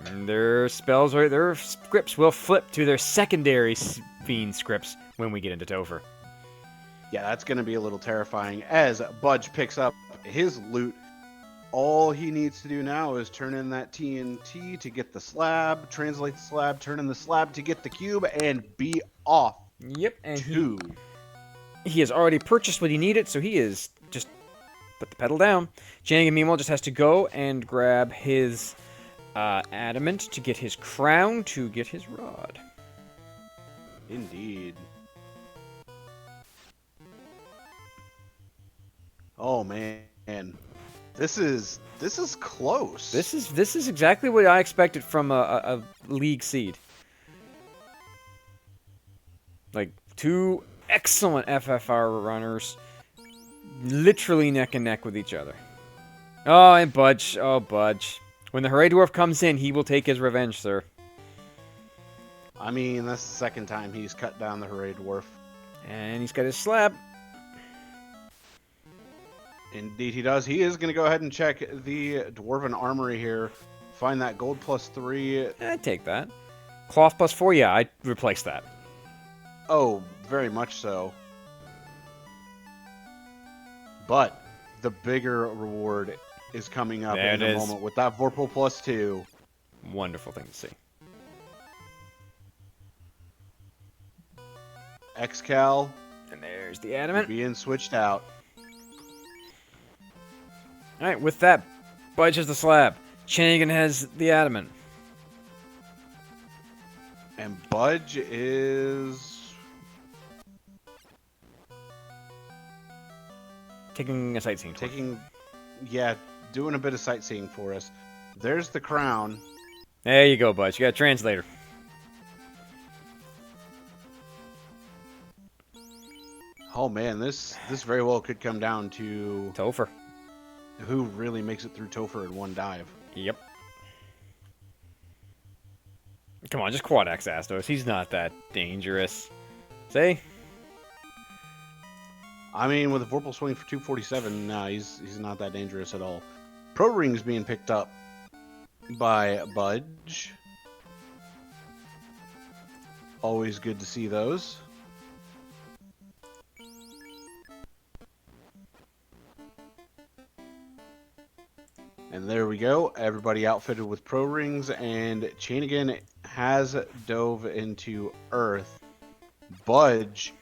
Speaker 1: their spells or their scripts will flip to their secondary fiend scripts when we get into Topher.
Speaker 2: Yeah, that's going to be a little terrifying. As Budge picks up his loot, all he needs to do now is turn in that TNT to get the slab, translate the slab, turn in the slab to get the cube, and be off.
Speaker 1: Yep, and he has already purchased what he needed, so he is just put the pedal down. Chanigan, meanwhile, just has to go and grab his adamant to get his crown to get his rod.
Speaker 2: Indeed. Oh man, this is close.
Speaker 1: This is exactly what I expected from a league seed. Like two excellent FFR runners, literally neck and neck with each other. Oh, and Budge. Oh, Budge. When the Hooray Dwarf comes in, he will take his revenge, sir.
Speaker 2: I mean, that's the second time he's cut down the Hooray Dwarf.
Speaker 1: And he's got his slab.
Speaker 2: Indeed he does. He is going to go ahead and check the Dwarven Armory here. Find that gold +3.
Speaker 1: I'd take that. Cloth +4, yeah, I'd replace that.
Speaker 2: Oh, very much so. But the bigger reward is coming up in a moment with that Vorpal +2.
Speaker 1: Wonderful thing to see.
Speaker 2: Excal.
Speaker 1: And there's the adamant.
Speaker 2: Being switched out.
Speaker 1: Alright, with that, Budge has the slab. Chanigan has the adamant.
Speaker 2: And Budge is
Speaker 1: taking a sightseeing tour.
Speaker 2: Doing a bit of sightseeing for us. There's the crown.
Speaker 1: There you go, Budge. You got a translator.
Speaker 2: Oh man, this very well could come down to
Speaker 1: Topher.
Speaker 2: Who really makes it through Topher in one dive.
Speaker 1: Yep. Come on, just quad X Astos. He's not that dangerous. See?
Speaker 2: I mean, with a Vorpal swing for 247, nah, he's not that dangerous at all. Pro Rings being picked up by Budge. Always good to see those. And there we go. Everybody outfitted with Pro Rings, and Chanigan has dove into Earth. Budge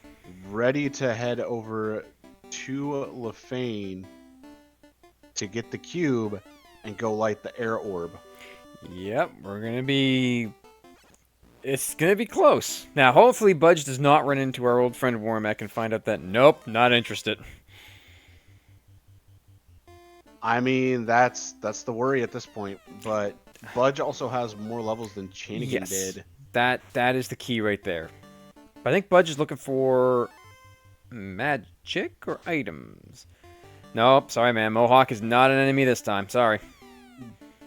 Speaker 2: ready to head over to Lefeinian to get the cube and go light the air orb.
Speaker 1: Yep, it's gonna be close. Now, hopefully Budge does not run into our old friend Warmack and find out that, nope, not interested.
Speaker 2: I mean, that's the worry at this point, but Budge also has more levels than Chanigan did.
Speaker 1: That is the key right there. But I think Budge is looking for magic or items. Nope, sorry man, Mohawk is not an enemy this time, sorry.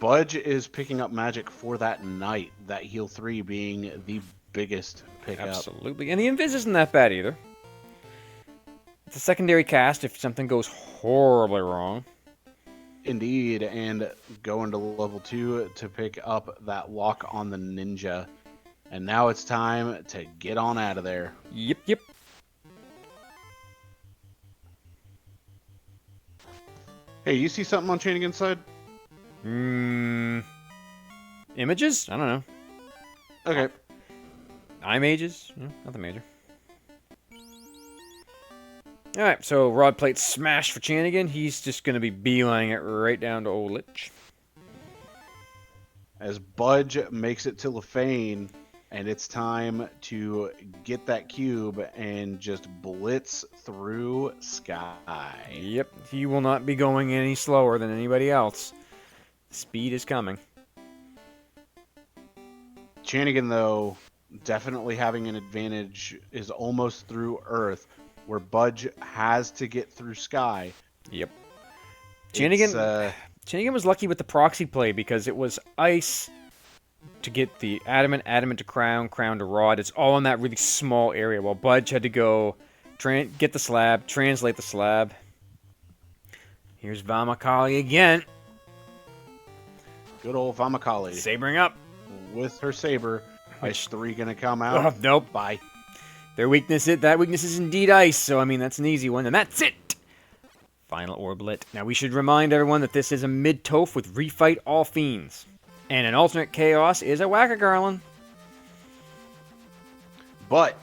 Speaker 2: Budge is picking up magic for that knight, that heal 3 being the biggest pickup.
Speaker 1: Absolutely, and the Invis isn't that bad either. It's a secondary cast if something goes horribly wrong.
Speaker 2: Indeed, and going to level 2 to pick up that lock on the ninja. And now it's time to get on out of there.
Speaker 1: Yep.
Speaker 2: Hey, you see something on Chanigan's side?
Speaker 1: Images? I don't know.
Speaker 2: Okay.
Speaker 1: Eye mages? Nothing major. Alright, so Rod Plate smash for Chanigan. He's just going to be beelining it right down to Old Lich.
Speaker 2: As Budge makes it to Lefeinian, And it's time to get that cube and just blitz through Sky.
Speaker 1: Yep, he will not be going any slower than anybody else. Speed is coming.
Speaker 2: Chanigan, though, definitely having an advantage, is almost through Earth, where Budge has to get through Sky.
Speaker 1: Yep. Chanigan was lucky with the proxy play because it was ice to get the adamant, adamant to crown, crown to rod. It's all in that really small area, while Budge had to go get the slab, translate the slab. Here's Vamakali again.
Speaker 2: Good old Vamakali.
Speaker 1: Sabering up.
Speaker 2: With her saber. Ice 3 gonna come out.
Speaker 1: Oh, nope.
Speaker 2: Bye.
Speaker 1: That weakness is indeed ice, so I mean that's an easy one, and that's it! Final orblet. Now we should remind everyone that this is a mid-toph with refight all fiends. And an alternate chaos is a Whack-A-Garland.
Speaker 2: But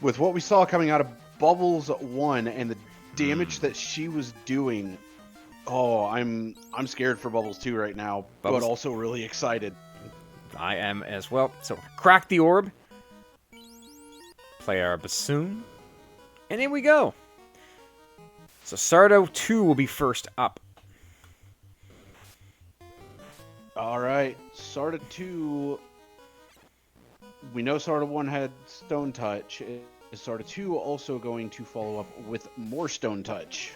Speaker 2: with what we saw coming out of Bubbles 1 and the damage that she was doing, oh, I'm scared for Bubbles 2 right now, but also really excited.
Speaker 1: I am as well. So crack the orb. Play our bassoon. And in we go. So Sardo 2 will be first up.
Speaker 2: All right, Sarda 2. We know Sarda 1 had Stone Touch. Is Sarda 2 also going to follow up with more Stone Touch?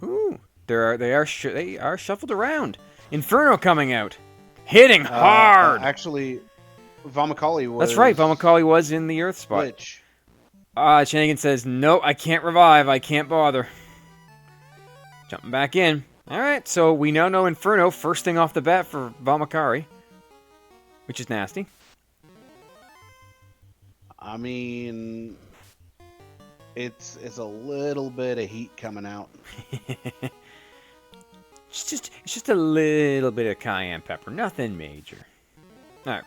Speaker 1: Ooh, they are shuffled around. Inferno coming out, hitting hard.
Speaker 2: Actually, Vamakali was.
Speaker 1: That's right. Vamakali was in the Earth spot.
Speaker 2: Which?
Speaker 1: Chanigan says, "No, I can't revive. I can't bother." Jumping back in. All right, so we now know Inferno first thing off the bat for Vamakari, which is nasty.
Speaker 2: I mean, it's a little bit of heat coming out.
Speaker 1: It's just a little bit of cayenne pepper, nothing major. All right,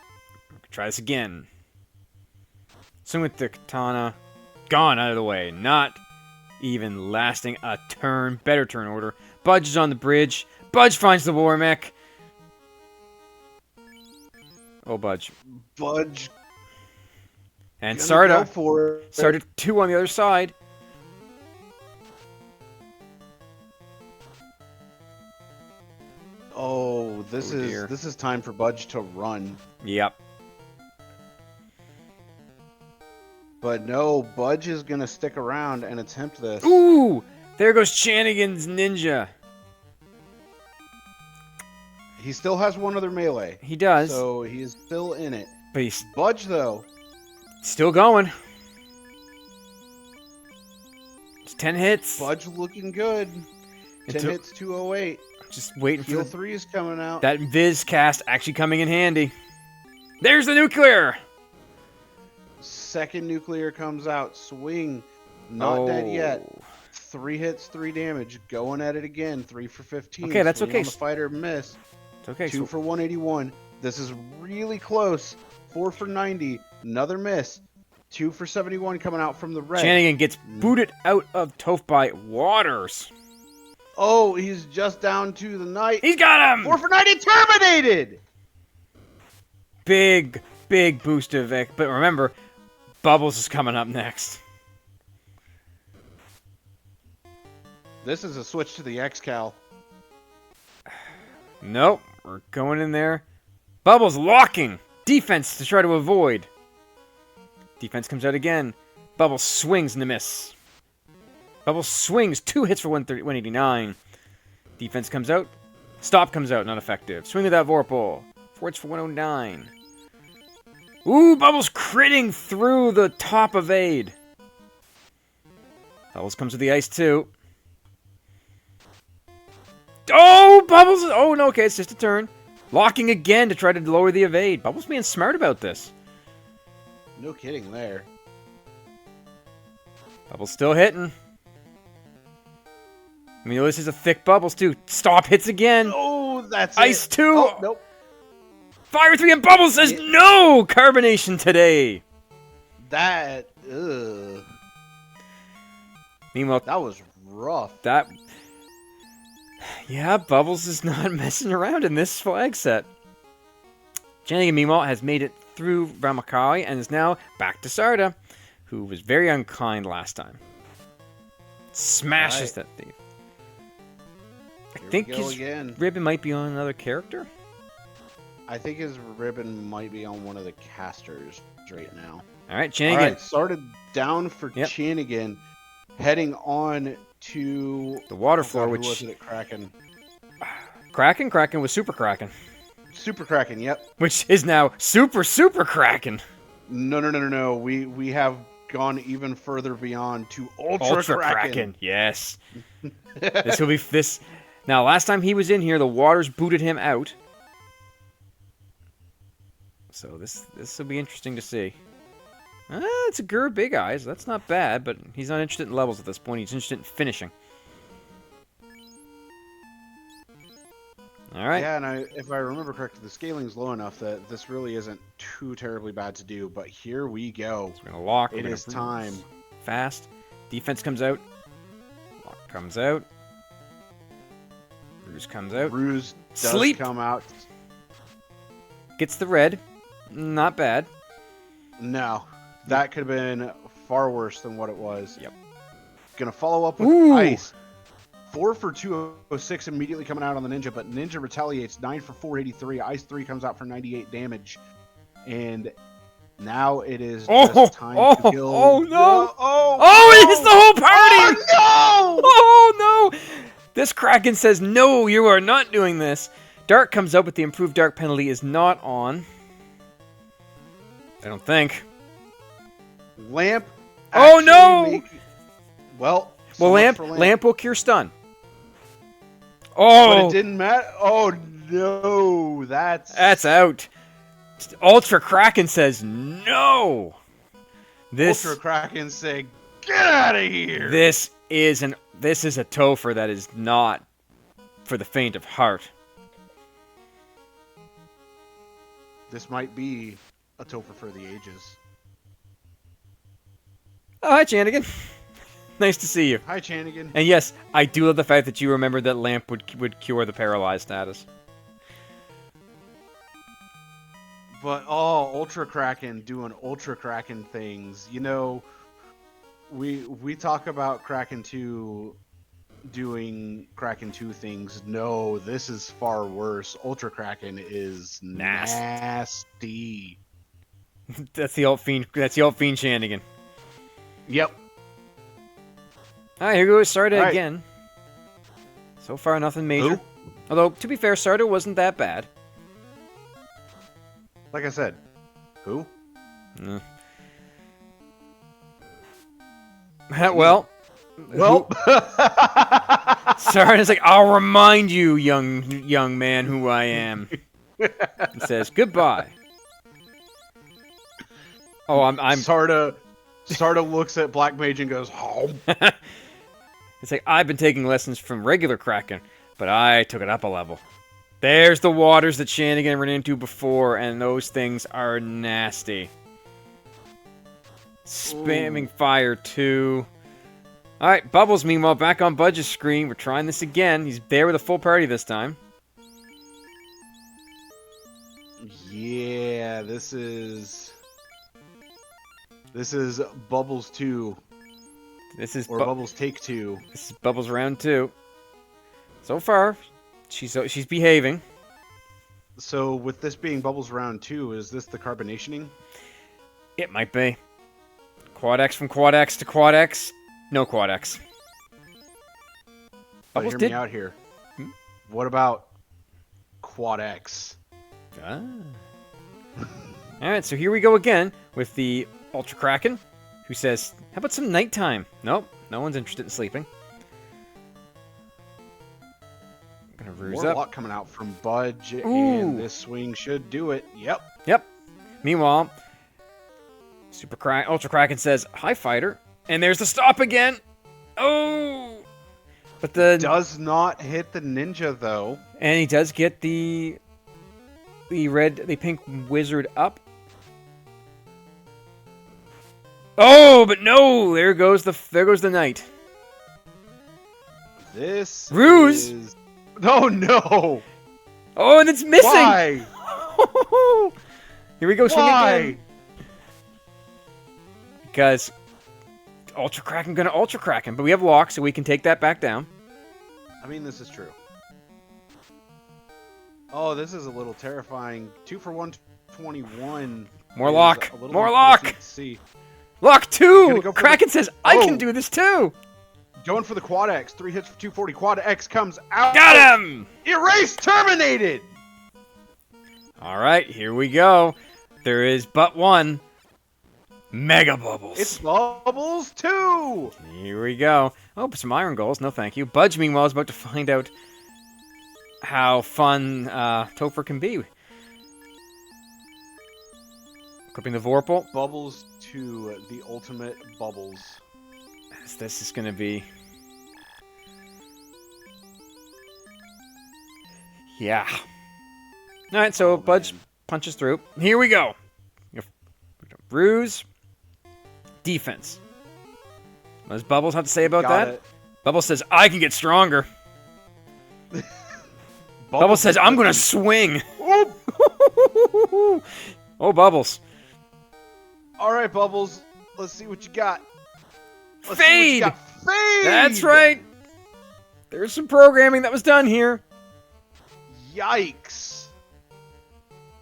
Speaker 1: try this again. Swing with the katana, gone out of the way, not even lasting a turn. Better turn order. Budge is on the bridge. Budge finds the war mech. Oh, Budge.
Speaker 2: Budge.
Speaker 1: And Sarda.
Speaker 2: For it.
Speaker 1: Sarda 2 on the other side.
Speaker 2: Oh, this is time for Budge to run.
Speaker 1: Yep.
Speaker 2: But no, Budge is gonna stick around and attempt this.
Speaker 1: Ooh! There goes Chanigan's ninja.
Speaker 2: He still has one other melee.
Speaker 1: He does.
Speaker 2: So he is still in it.
Speaker 1: But he's
Speaker 2: Budge, though.
Speaker 1: Still going. It's 10 hits.
Speaker 2: Budge looking good. 10 hits, 208.
Speaker 1: Just waiting
Speaker 2: Heal
Speaker 1: for
Speaker 2: 3 is coming out.
Speaker 1: that Viz cast actually coming in handy. There's the nuclear!
Speaker 2: Second nuclear comes out. Swing. Not dead yet. 3 hits, 3 damage. Going at it again. 3 for 15.
Speaker 1: Okay, that's
Speaker 2: Swing
Speaker 1: okay.
Speaker 2: On the fighter, miss.
Speaker 1: It's okay.
Speaker 2: 2 for 181. This is really close. 4 for 90. Another miss. 2 for 71 coming out from the red.
Speaker 1: Chanigan gets booted out of Toph by Waters.
Speaker 2: Oh, he's just down to the knight.
Speaker 1: He's got him!
Speaker 2: 4 for 90 terminated!
Speaker 1: Big boost of Vic. But remember, Bubbles is coming up next.
Speaker 2: This is a switch to the X-Cal.
Speaker 1: Nope. We're going in there. Bubbles locking. Defense to try to avoid. Defense comes out again. Bubbles swings and a miss. Bubbles swings. 2 hits for 189. Defense comes out. Stop comes out. Not effective. Swing with that Vorpal. 4 hits for 109. Ooh, Bubbles critting through the top evade. Bubbles comes with the ice too. Oh, Bubbles! Oh, no, okay, it's just a turn. Locking again to try to lower the evade. Bubbles being smart about this.
Speaker 2: No kidding there.
Speaker 1: Bubbles still hitting. I mean, this is a thick Bubbles, too. Stop hits again.
Speaker 2: Oh, that's
Speaker 1: Ice
Speaker 2: it.
Speaker 1: 2.
Speaker 2: Oh, nope.
Speaker 1: Fire 3, and Bubbles says no! Carbonation today.
Speaker 2: That, ugh.
Speaker 1: Meanwhile,
Speaker 2: That was rough.
Speaker 1: Yeah, Bubbles is not messing around in this flag set. Chanigan, meanwhile, has made it through Ramakai and is now back to Sarda, who was very unkind last time. Smashes that thief. I think his ribbon might be on another character.
Speaker 2: I think his ribbon might be on one of the casters right now.
Speaker 1: All right, Chanigan.
Speaker 2: All right, started down for Chanigan, heading on to
Speaker 1: the water floor, which
Speaker 2: was it Kraken?
Speaker 1: Kraken was Super Kraken.
Speaker 2: Super Kraken, yep.
Speaker 1: Which is now Super Kraken.
Speaker 2: No. We have gone even further beyond to Ultra Kraken.
Speaker 1: Yes. This will be this. Now, last time he was in here, the waters booted him out. So this will be interesting to see. It's a Gur Big Eyes. That's not bad, but he's not interested in levels at this point. He's interested in finishing. All right.
Speaker 2: Yeah, and if I remember correctly, the scaling's low enough that this really isn't too terribly bad to do. But here we go.
Speaker 1: So we're gonna lock.
Speaker 2: It is time.
Speaker 1: Fast. Defense comes out. Lock comes out. Ruse comes out.
Speaker 2: Ruse does come out.
Speaker 1: Gets the red. Not bad.
Speaker 2: No. That could have been far worse than what it was.
Speaker 1: Yep.
Speaker 2: Gonna follow up with Ice. 4 for 206 immediately coming out on the Ninja, but Ninja retaliates. 9 for 483. Ice 3 comes out for 98 damage. And now it is just time to kill.
Speaker 1: Oh, no. Oh, it's the whole party.
Speaker 2: Oh, no.
Speaker 1: Oh, no. This Kraken says, no, you are not doing this. Dark comes up with the improved Dark penalty is not on. I don't think.
Speaker 2: Lamp.
Speaker 1: Oh, no.
Speaker 2: Well,
Speaker 1: Lamp will cure stun. Oh.
Speaker 2: But it didn't matter. Oh, no.
Speaker 1: That's out. Ultra Kraken says no.
Speaker 2: Ultra Kraken say, get out of here.
Speaker 1: This is a Topher that is not for the faint of heart.
Speaker 2: This might be a Topher for the ages.
Speaker 1: Oh, hi, Chanigan. Nice to see you.
Speaker 2: Hi, Chanigan.
Speaker 1: And yes, I do love the fact that you remembered that Lamp would cure the paralyzed status.
Speaker 2: But, Ultra Kraken doing Ultra Kraken things. You know, we talk about Kraken 2 doing Kraken 2 things. No, this is far worse. Ultra Kraken is nasty.
Speaker 1: That's the alt fiend Chanigan.
Speaker 2: Yep.
Speaker 1: Alright, here goes Sarda again. So far, nothing major.
Speaker 2: Who?
Speaker 1: Although, to be fair, Sarda wasn't that bad.
Speaker 2: Like I said, who?
Speaker 1: Well. Sarda's like, I'll remind you, young man, who I am. He says, goodbye. Oh, I'm
Speaker 2: Sarda looks at Black Mage and goes, home.
Speaker 1: It's like, I've been taking lessons from regular Kraken, but I took it up a level. There's the waters that Chanigan ran into before, and those things are nasty. Spamming fire, too. Alright, Bubbles, meanwhile, back on Budge's screen. We're trying this again. He's there with a full party this time.
Speaker 2: Yeah, this is Bubbles 2.
Speaker 1: This is
Speaker 2: Bubbles Take 2.
Speaker 1: This is Bubbles round 2. So far, she's behaving.
Speaker 2: So with this being Bubbles round 2, is this the carbonationing?
Speaker 1: It might be. Quad X from Quad X to Quad X. No Quad X.
Speaker 2: But hear me out here. What about Quad X?
Speaker 1: Alright, so here we go again with the Ultra Kraken, who says, how about some nighttime? Nope, no one's interested in sleeping. I'm gonna ruse up.
Speaker 2: More luck coming out from Budge, and this swing should do it. Yep.
Speaker 1: Meanwhile, Ultra Kraken says, hi, fighter. And there's the stop again. Oh! But
Speaker 2: does not hit the ninja, though.
Speaker 1: And he does get the pink wizard up. Oh, but no! There goes the knight.
Speaker 2: This
Speaker 1: Ruse.
Speaker 2: Is... Oh no!
Speaker 1: Oh, and it's missing.
Speaker 2: Why?
Speaker 1: Here we go, swing
Speaker 2: Why?
Speaker 1: again. Because Ultra Kraken gonna Ultra Kraken, but we have lock, so we can take that back down.
Speaker 2: I mean, this is true. Oh, this is a little terrifying. 2 for 121.
Speaker 1: More
Speaker 2: is
Speaker 1: lock.
Speaker 2: a little
Speaker 1: More
Speaker 2: bit
Speaker 1: lock.
Speaker 2: to see.
Speaker 1: Lock
Speaker 2: Gonna
Speaker 1: 2!
Speaker 2: go for
Speaker 1: Kraken says, I
Speaker 2: Oh.
Speaker 1: can do this too!
Speaker 2: Going for the quad X. 3 hits for 240. Quad X comes out.
Speaker 1: Got him!
Speaker 2: Erase terminated.
Speaker 1: Alright, here we go. There is but one. Mega Bubbles.
Speaker 2: It's Bubbles 2.
Speaker 1: Here we go. Oh, some iron goals. No thank you. Budge, meanwhile, is about to find out how fun Topher can be. Equipping the Vorpal.
Speaker 2: Bubbles 2, the ultimate Bubbles.
Speaker 1: This is going to be... Yeah. Alright, so Budge punches through. Here we go. Ruse. Defense. What does Bubbles have to say about
Speaker 2: Got
Speaker 1: that?
Speaker 2: it.
Speaker 1: Bubbles says, I can get stronger. Bubbles says, I'm going to swing. Oh, Bubbles.
Speaker 2: All right, Bubbles. Let's see what you got. Let's
Speaker 1: Fade!
Speaker 2: see what you got. Fade!
Speaker 1: That's right. There's some programming that was done here.
Speaker 2: Yikes.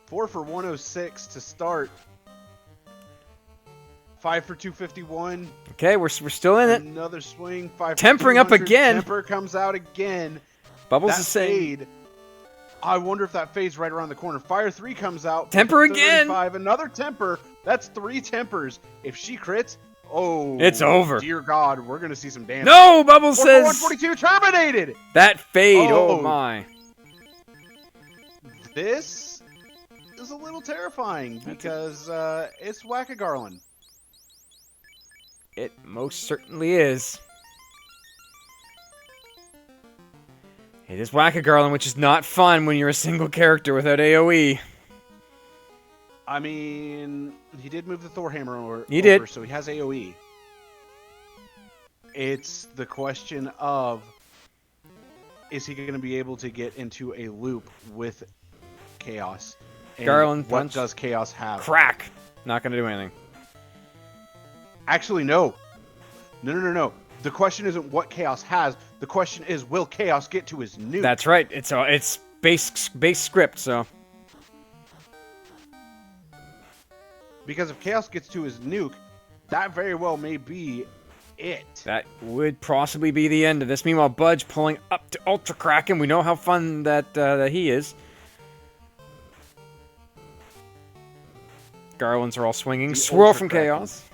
Speaker 2: 4 for 106 to start. 5 for 251.
Speaker 1: Okay, we're still in it.
Speaker 2: Another swing. 5 for
Speaker 1: Tempering up
Speaker 2: 200.
Speaker 1: again.
Speaker 2: Temper comes out again.
Speaker 1: Bubbles
Speaker 2: That
Speaker 1: is saying,
Speaker 2: fade. I wonder if that fades right around the corner. Fire 3 comes out.
Speaker 1: Temper again.
Speaker 2: 35. Another temper. That's 3 tempers. If she crits, oh,
Speaker 1: It's over.
Speaker 2: Dear God, we're gonna see some damage.
Speaker 1: no, Bubbles
Speaker 2: 4 for
Speaker 1: says,
Speaker 2: 142 terminated.
Speaker 1: that fade, oh
Speaker 2: Oh.
Speaker 1: my.
Speaker 2: This is a little terrifying because it's Whack-A-Garland.
Speaker 1: It most certainly is. It is Whack-A-Garland, which is not fun when you're a single character without AoE.
Speaker 2: I mean, he did move the Thor hammer over.
Speaker 1: He did.
Speaker 2: So he has AoE. It's the question of, is he going to be able to get into a loop with Chaos? And
Speaker 1: Garland
Speaker 2: what
Speaker 1: punch.
Speaker 2: does Chaos have?
Speaker 1: Crack. Not going to do anything.
Speaker 2: Actually, no. No. The question isn't what Chaos has. The question is, will Chaos get to his nuke?
Speaker 1: That's right. It's base script, so...
Speaker 2: Because if Chaos gets to his nuke, that very well may be it.
Speaker 1: That would possibly be the end of this. Meanwhile, Budge pulling up to Ultra Kraken. We know how fun that he is. Garlands are all swinging.
Speaker 2: The
Speaker 1: Swirl
Speaker 2: Ultra
Speaker 1: from
Speaker 2: Kraken.
Speaker 1: Chaos.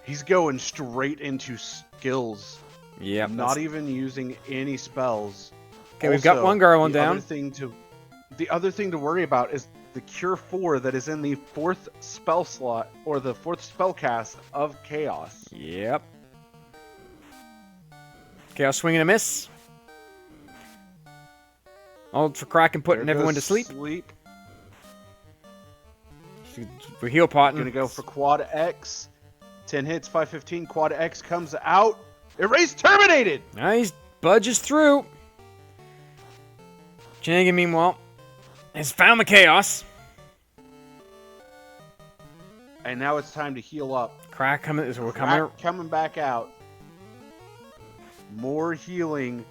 Speaker 2: He's going straight into skills.
Speaker 1: Yep.
Speaker 2: Not even using any spells.
Speaker 1: Okay, we've got one Garland down.
Speaker 2: The other thing to worry about is the Cure 4 that is in the 4th spell slot, or the 4th spell cast of Chaos.
Speaker 1: Yep. Chaos swing and a miss. Ultra Kraken putting
Speaker 2: There
Speaker 1: everyone to
Speaker 2: goes
Speaker 1: sleep. We're heal potting.
Speaker 2: Gonna go for Quad X. 10 hits, 515. Quad X comes out. Erase terminated!
Speaker 1: Nice. Budge is through. Chanigan, meanwhile, has found the Chaos.
Speaker 2: And now it's time to heal up.
Speaker 1: Crack coming. So we're coming.
Speaker 2: Crack coming back out. More healing.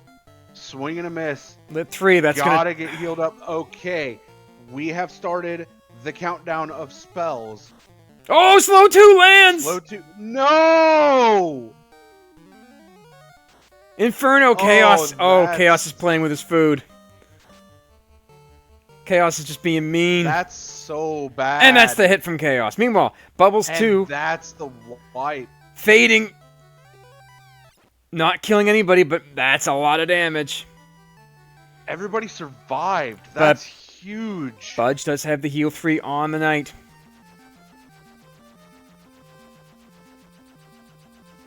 Speaker 2: Swing and a miss.
Speaker 1: Lit 3. That's
Speaker 2: Gotta
Speaker 1: gonna.
Speaker 2: get healed up. Okay. We have started the countdown of spells.
Speaker 1: Oh, slow 2 lands.
Speaker 2: Slow 2. No!
Speaker 1: Inferno Chaos. Oh,
Speaker 2: that's-
Speaker 1: Chaos is playing with his food. Chaos is just being mean.
Speaker 2: That's so bad.
Speaker 1: And that's the hit from Chaos. Meanwhile, Bubbles
Speaker 2: And
Speaker 1: 2
Speaker 2: that's the wipe.
Speaker 1: fading. Not killing anybody, but that's a lot of damage.
Speaker 2: Everybody survived. That's huge.
Speaker 1: Budge does have the heal 3 on the night.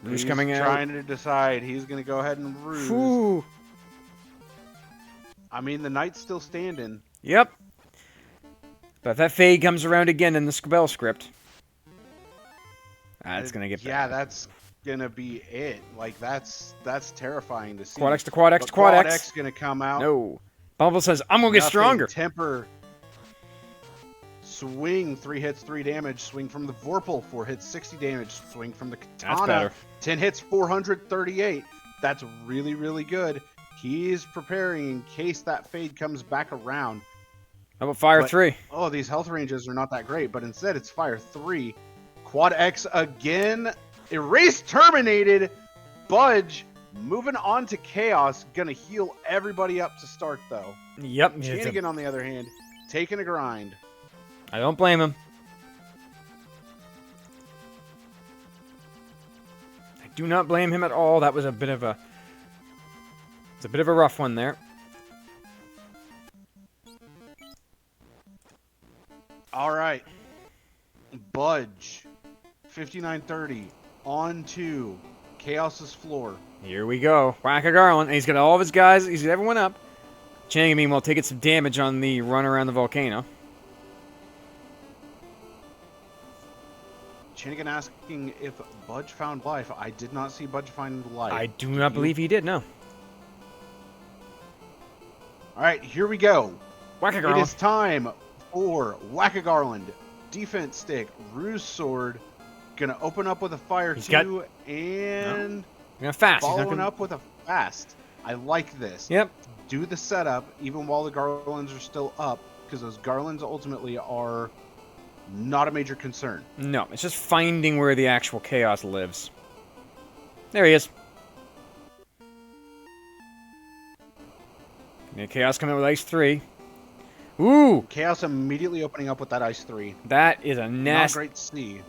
Speaker 1: Ruse
Speaker 2: He's
Speaker 1: coming out.
Speaker 2: trying to decide. He's going to go ahead and ruse.
Speaker 1: Ooh.
Speaker 2: I mean, the knight's still standing.
Speaker 1: Yep. But if that fade comes around again in the spell script, that's gonna get
Speaker 2: Yeah,
Speaker 1: bad.
Speaker 2: that's going to be it. Like, that's terrifying to see.
Speaker 1: Quad X to Quad X
Speaker 2: But
Speaker 1: to Quad X.
Speaker 2: X going to come out.
Speaker 1: No. Bubble says, I'm gonna get
Speaker 2: Nothing.
Speaker 1: stronger.
Speaker 2: Temper. Swing, 3 hits, 3 damage. Swing from the Vorpal, 4 hits, 60 damage. Swing from the Katana,
Speaker 1: That's better.
Speaker 2: 10 hits, 438. That's really, really good. He's preparing in case that fade comes back around.
Speaker 1: How about fire 3?
Speaker 2: Oh, these health ranges are not that great, but instead it's fire 3. Quad X again. Erase terminated. Budge moving on to Chaos. Gonna heal everybody up to start, though.
Speaker 1: Yep.
Speaker 2: Chanigan, on the other hand, taking a grind.
Speaker 1: I don't blame him. I do not blame him at all. That was a bit of a... It's a bit of a rough one there.
Speaker 2: All right. Budge. 5930. On to Chaos's floor.
Speaker 1: Here we go. Whack a Garland. And he's got all of his guys. He's got everyone up. Chanigan, meanwhile, taking some damage on the run around the volcano.
Speaker 2: Chanigan asking if Budge found life. I did not see Budge find life.
Speaker 1: I do not believe he did, no.
Speaker 2: All right, here we go.
Speaker 1: Whack a
Speaker 2: It
Speaker 1: Garland.
Speaker 2: is time for Whack a Garland. Defense stick, Ruse Sword. Gonna open up with a fire
Speaker 1: He's
Speaker 2: 2 and
Speaker 1: He's gonna fast. He's not
Speaker 2: following
Speaker 1: gonna...
Speaker 2: up with a fast. I like this.
Speaker 1: Yep.
Speaker 2: Do the setup even while the garlands are still up, because those garlands ultimately are not a major concern.
Speaker 1: No, it's just finding where the actual chaos lives. There he is. Yeah, chaos coming with ice 3. Ooh,
Speaker 2: Chaos immediately opening up with that ice 3.
Speaker 1: that is a
Speaker 2: Not
Speaker 1: nasty.
Speaker 2: great to see.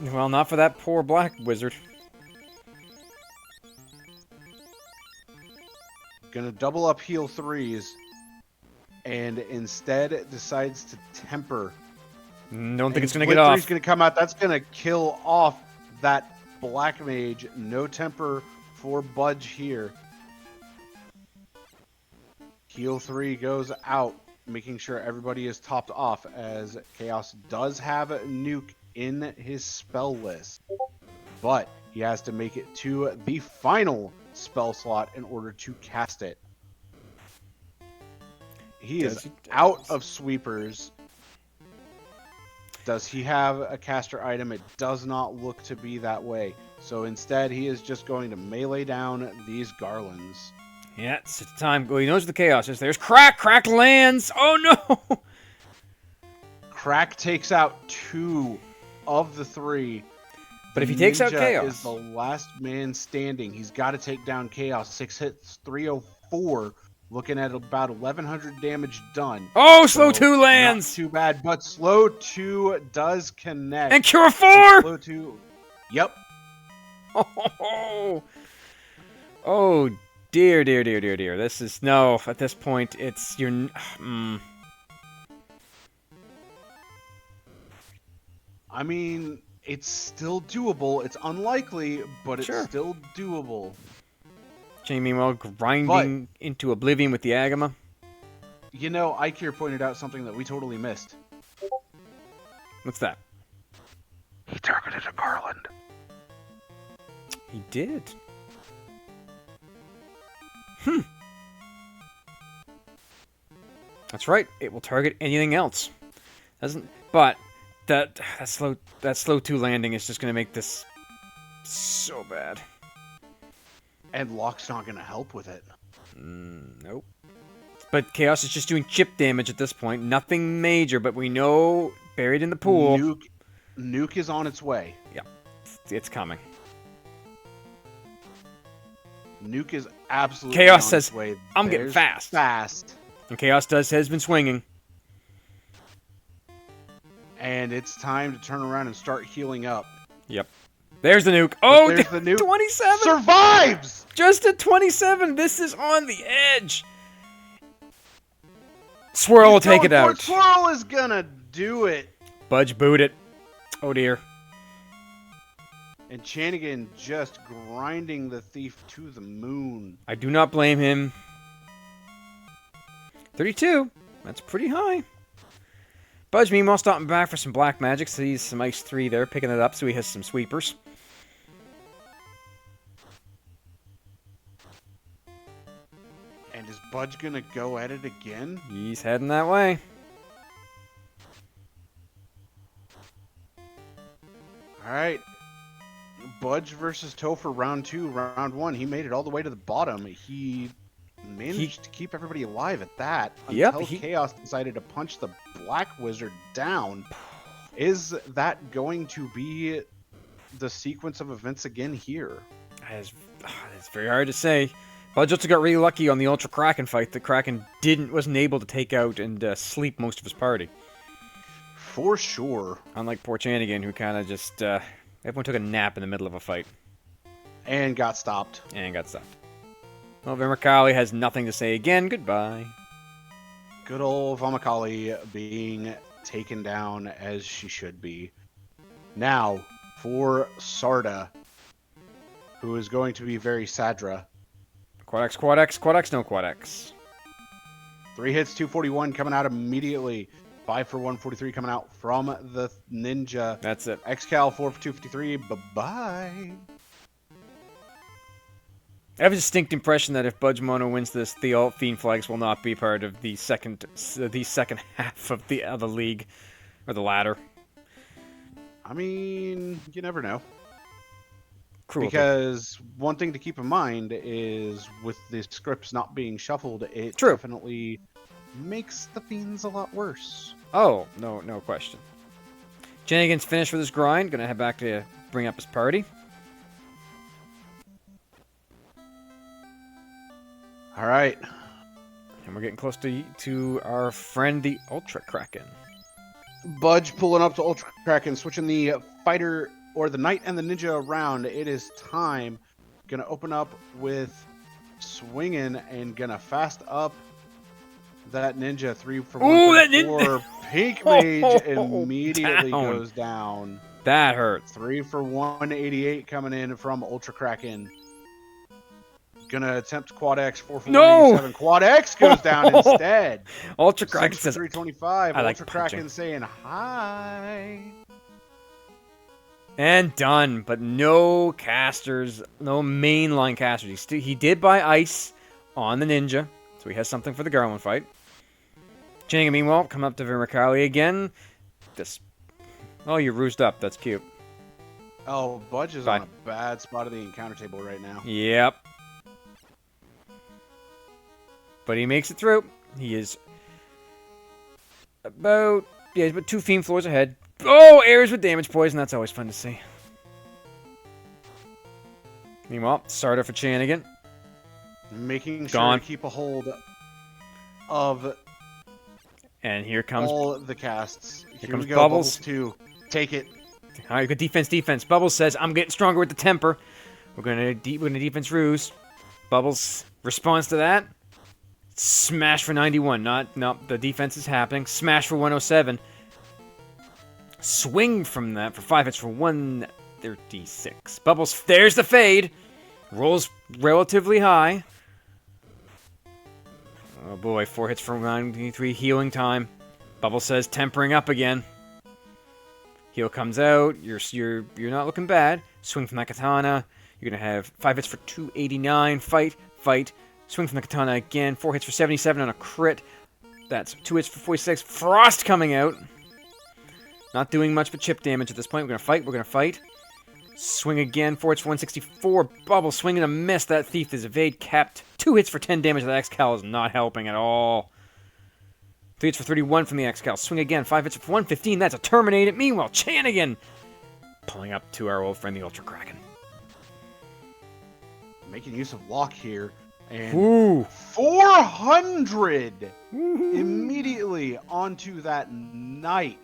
Speaker 1: Well, not for that poor black wizard.
Speaker 2: Gonna double up heal 3s, and instead decides to temper.
Speaker 1: Don't think it's gonna
Speaker 2: Blink
Speaker 1: get
Speaker 2: 3's
Speaker 1: off.
Speaker 2: gonna come out. That's gonna kill off that black mage. No temper for Budge here. Heal 3 goes out, making sure everybody is topped off, as Chaos does have a nuke in his spell list. But he has to make it to the final spell slot in order to cast it. He is out of sweepers. Does he have a caster item? It does not look to be that way. So instead, he is just going to melee down these garlands.
Speaker 1: Yeah, it's time. Well, he knows the chaos is. There's Crack. Crack lands. Oh no!
Speaker 2: Crack takes out 2 of the 3.
Speaker 1: But if he takes out
Speaker 2: Ninja
Speaker 1: chaos,
Speaker 2: is the last man standing. He's got to take down Chaos. 6 hits, 304. Looking at about 1,100 damage done.
Speaker 1: oh, slow 2 lands.
Speaker 2: Not too bad, but slow 2 does connect.
Speaker 1: And cure 4.
Speaker 2: Slow 2. Yep.
Speaker 1: Oh, oh dear, dear, dear, dear, dear. This is no. At this point, it's you're.
Speaker 2: I mean, it's still doable. It's unlikely, but it's
Speaker 1: Sure.
Speaker 2: still doable.
Speaker 1: Jamie, meanwhile, grinding into oblivion with the Agama.
Speaker 2: You know, Ike here pointed out something that we totally missed.
Speaker 1: What's that?
Speaker 2: He targeted a garland.
Speaker 1: He did. That's right. It will target anything else. Doesn't. But that slow 2 landing is just going to make this so bad.
Speaker 2: And Locke's not going to help with it.
Speaker 1: Nope. But Chaos is just doing chip damage at this point. Nothing major, but we know buried in the pool.
Speaker 2: Nuke is on its way.
Speaker 1: Yeah, it's coming.
Speaker 2: Nuke is absolutely
Speaker 1: Chaos
Speaker 2: on
Speaker 1: says,
Speaker 2: its way.
Speaker 1: "I'm getting fast."
Speaker 2: Fast.
Speaker 1: And Chaos has been swinging.
Speaker 2: And it's time to turn around and start healing up.
Speaker 1: Yep. There's the nuke. Oh,
Speaker 2: there's the nuke.
Speaker 1: 27!
Speaker 2: Survives!
Speaker 1: Just at 27! This is on the edge! Swirl will take it out.
Speaker 2: Swirl is gonna do it.
Speaker 1: Budge boot it. Oh dear.
Speaker 2: And Chanigan just grinding the thief to the moon.
Speaker 1: I do not blame him. 32. That's pretty high. Budge, meanwhile, stopping back for some black magic. Sees some ice 3 there, picking it up so he has some sweepers.
Speaker 2: And is Budge gonna go at it again?
Speaker 1: He's heading that way.
Speaker 2: All right. Budge versus Topher round 2, round 1. He made it all the way to the bottom. He managed to keep everybody alive at that until Chaos decided to punch the Black Wizard down. Is that going to be the sequence of events again here?
Speaker 1: It's very hard to say. Budge also got really lucky on the Ultra Kraken fight. The Kraken wasn't able to take out and sleep most of his party.
Speaker 2: For sure.
Speaker 1: Unlike poor Chanigan, who kind of just... everyone took a nap in the middle of a fight.
Speaker 2: And got stopped.
Speaker 1: Well, Vimerkali has nothing to say again. Goodbye.
Speaker 2: Good old Vimerkali being taken down as she should be. Now, for Sarda, who is going to be very Sadra.
Speaker 1: Quad X, no Quad X.
Speaker 2: 3 hits, 241 coming out immediately. 5 for 143 coming out from the Ninja.
Speaker 1: That's it.
Speaker 2: Xcal 4 for 253. Bye-bye.
Speaker 1: I have a distinct impression that if budgemano wins this, the alt Fiend Flags will not be part of the second half of the league, or the ladder.
Speaker 2: I mean, you never know.
Speaker 1: Cruelty.
Speaker 2: Because one thing to keep in mind is with the scripts not being shuffled, it definitely makes the Fiends a lot worse.
Speaker 1: Oh, no question. Chanigan's finished with his grind. Gonna head back to bring up his party.
Speaker 2: All right.
Speaker 1: And we're getting close to our friend, the Ultra Kraken.
Speaker 2: Budge pulling up to Ultra Kraken, switching the fighter or the knight and the ninja around. It is time. Gonna open up with swinging and gonna fast up that ninja. 3 for 1 Pink Mage immediately goes down.
Speaker 1: That hurts.
Speaker 2: 3 for 188 coming in from Ultra Kraken. Gonna attempt Quad X. 4 for 187. Quad X goes down instead.
Speaker 1: Ultra Kraken says
Speaker 2: 325.
Speaker 1: Ultra
Speaker 2: Kraken saying hi.
Speaker 1: And done, but no casters, no mainline casters. He did buy ice on the ninja, so he has something for the Garland fight. Chanigan, meanwhile, come up to Vimerkali again. Oh, you're roosed up. That's cute.
Speaker 2: Oh, Budge is on a bad spot of the encounter table right now.
Speaker 1: Yep. But he makes it through. He is about 2 Fiend floors ahead. Oh, areas with damage poison. That's always fun to see. Meanwhile, Sarda for Chanigan.
Speaker 2: Making sure to keep a hold of
Speaker 1: and here comes
Speaker 2: all the casts.
Speaker 1: Here comes
Speaker 2: we go.
Speaker 1: Bubbles.
Speaker 2: 2. Take it.
Speaker 1: All right, good defense. Bubbles says, I'm getting stronger with the temper. We're gonna defense ruse. Bubbles responds to that. Smash for 91. No, the defense is happening. Smash for 107. Swing from that for 5 hits for 136. Bubbles, there's the fade. Rolls relatively high. Oh boy, 4 hits for 93 healing time. Bubbles says tempering up again. Heal comes out. You're not looking bad. Swing from that katana. You're gonna have 5 hits for 289. Fight. Swing from the katana again. 4 hits for 77 on a crit. That's 2 hits for 46. Frost coming out. Not doing much but chip damage at this point. We're gonna fight. Swing again. 4 hits for 164. Bubble swing and a miss. That thief is evade kept. 2 hits for 10 damage. That X-Cal is not helping at all. 3 hits for 31 from the X-Cal. Swing again. 5 hits for 115. That's a terminate it. Meanwhile, Chanigan pulling up to our old friend, the Ultra Kraken.
Speaker 2: Making use of lock here. And 400 immediately onto that knight.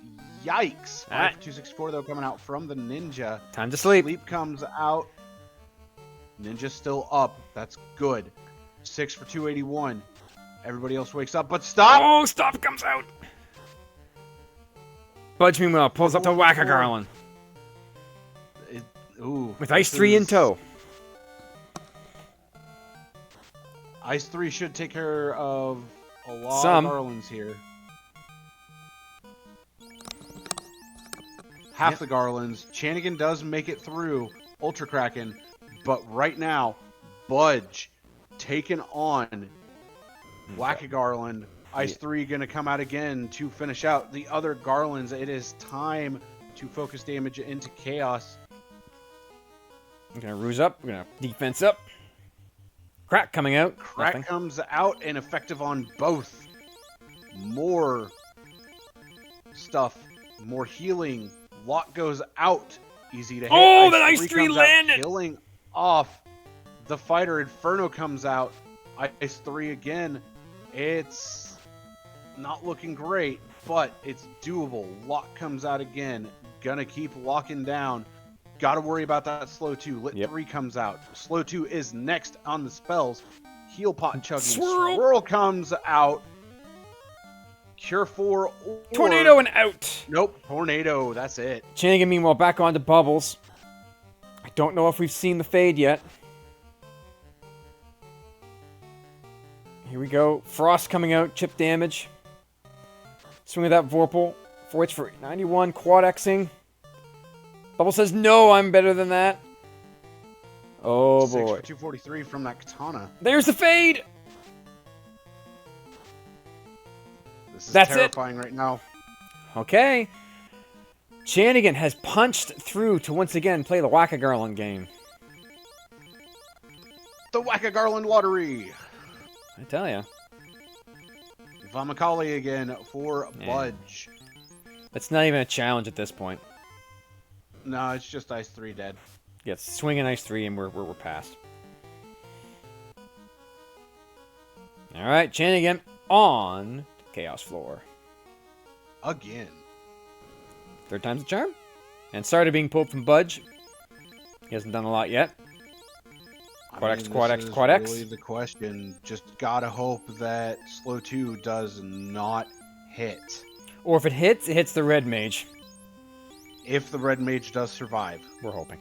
Speaker 2: Yikes. 5 for 264 though coming out from the ninja.
Speaker 1: Time to sleep.
Speaker 2: Sleep comes out. Ninja's still up. That's good. 6 for 281. Everybody else wakes up, but stop!
Speaker 1: Oh, stop comes out. Budge meanwhile pulls up to Whack-A Garland. With Ice 3 in tow.
Speaker 2: Ice 3 should take care of a lot of Garlands here. Half the Garlands. Chanigan does make it through Ultra Kraken, but right now, Budge taking on Whack-A Garland. Ice 3 going to come out again to finish out the other Garlands. It is time 2 focus damage into Chaos.
Speaker 1: I'm gonna ruse up. We're gonna defense up. Crack coming out.
Speaker 2: Crack
Speaker 1: Nothing.
Speaker 2: comes out and effective on both. More stuff. More healing. Lock goes out. Easy to hit.
Speaker 1: Oh, that Ice 3
Speaker 2: comes out,
Speaker 1: landed!
Speaker 2: killing off the fighter. Inferno comes out. Ice 3 again. It's not looking great, but it's doable. Lock comes out again. Gonna keep locking down. Gotta worry about that slow 2. Lit 3 comes out. Slow 2 is next on the spells. Heal pot chugging. Swirl comes out. Cure 4. Or...
Speaker 1: Tornado and out.
Speaker 2: Nope. Tornado. That's it.
Speaker 1: Chanigan, meanwhile, back onto Bubbles. I don't know if we've seen the fade yet. Here we go. Frost coming out. Chip damage. Swing of that Vorpal. For which for 91. Quad Xing. Bubble says, no, I'm better than that. Oh,
Speaker 2: 6
Speaker 1: boy.
Speaker 2: for 243 from that katana.
Speaker 1: There's the fade.
Speaker 2: This is
Speaker 1: That's
Speaker 2: terrifying right now.
Speaker 1: Okay. Chanigan has punched through to once again play the Whack-A-Garland game.
Speaker 2: The Whack-A-Garland lottery.
Speaker 1: I tell ya.
Speaker 2: Vamakali again for Budge.
Speaker 1: That's not even a challenge at this point.
Speaker 2: No, it's just Ice 3 dead.
Speaker 1: Yeah, swing an Ice 3 and we're past. Alright, Chanigan on Chaos Floor.
Speaker 2: Again.
Speaker 1: Third time's a charm. And started being pulled from Budge. He hasn't done a lot yet. Quad X, Quad X, Quad X.
Speaker 2: Really the question. Just gotta hope that Slow 2 does not hit.
Speaker 1: Or if it hits the Red Mage.
Speaker 2: If the Red Mage does survive.
Speaker 1: We're hoping.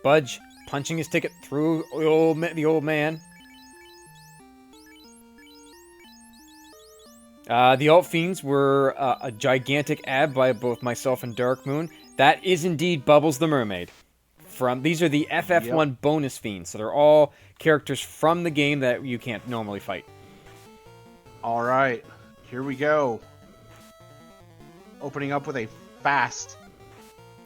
Speaker 1: Budge punching his ticket through the old man. The Alt Fiends were a gigantic ab by both myself and Dark Moon. That is indeed Bubbles the Mermaid. These are the FF1 bonus fiends, so they're all characters from the game that you can't normally fight.
Speaker 2: All right, here we go. Opening up with a fast.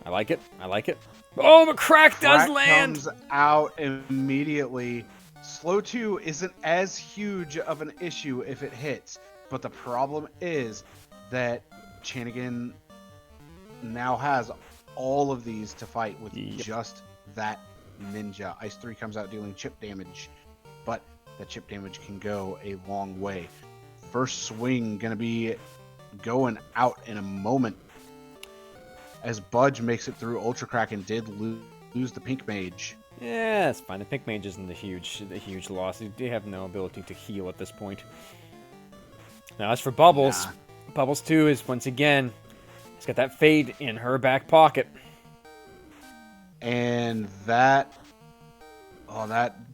Speaker 1: I like it. I like it. Oh, the crack does land!
Speaker 2: Comes out immediately. Slow 2 isn't as huge of an issue if it hits, but the problem is that Chanigan now has all of these to fight with just that ninja. Ice 3 comes out dealing chip damage, but that chip damage can go a long way. First swing gonna be going out in a moment as Budge makes it through Ultra Crack and did lose the Pink Mage.
Speaker 1: Yeah, it's fine. The Pink Mage isn't a huge loss. They have no ability to heal at this point. Now, as for Bubbles, Bubbles 2 is once again, he's got that fade in her back pocket.
Speaker 2: And that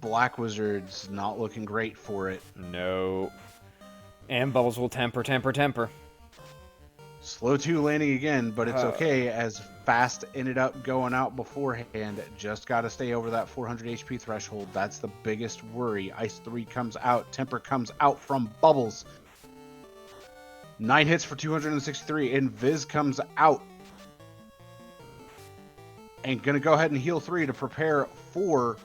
Speaker 2: Black Wizard's not looking great for it.
Speaker 1: No. And Bubbles will temper.
Speaker 2: Slow 2 landing again, but it's okay as Fast ended up going out beforehand. Just got to stay over that 400 HP threshold. That's the biggest worry. Ice 3 comes out. Temper comes out from Bubbles. 9 hits for 263, and Viz comes out. And gonna go ahead and heal 3 to prepare for...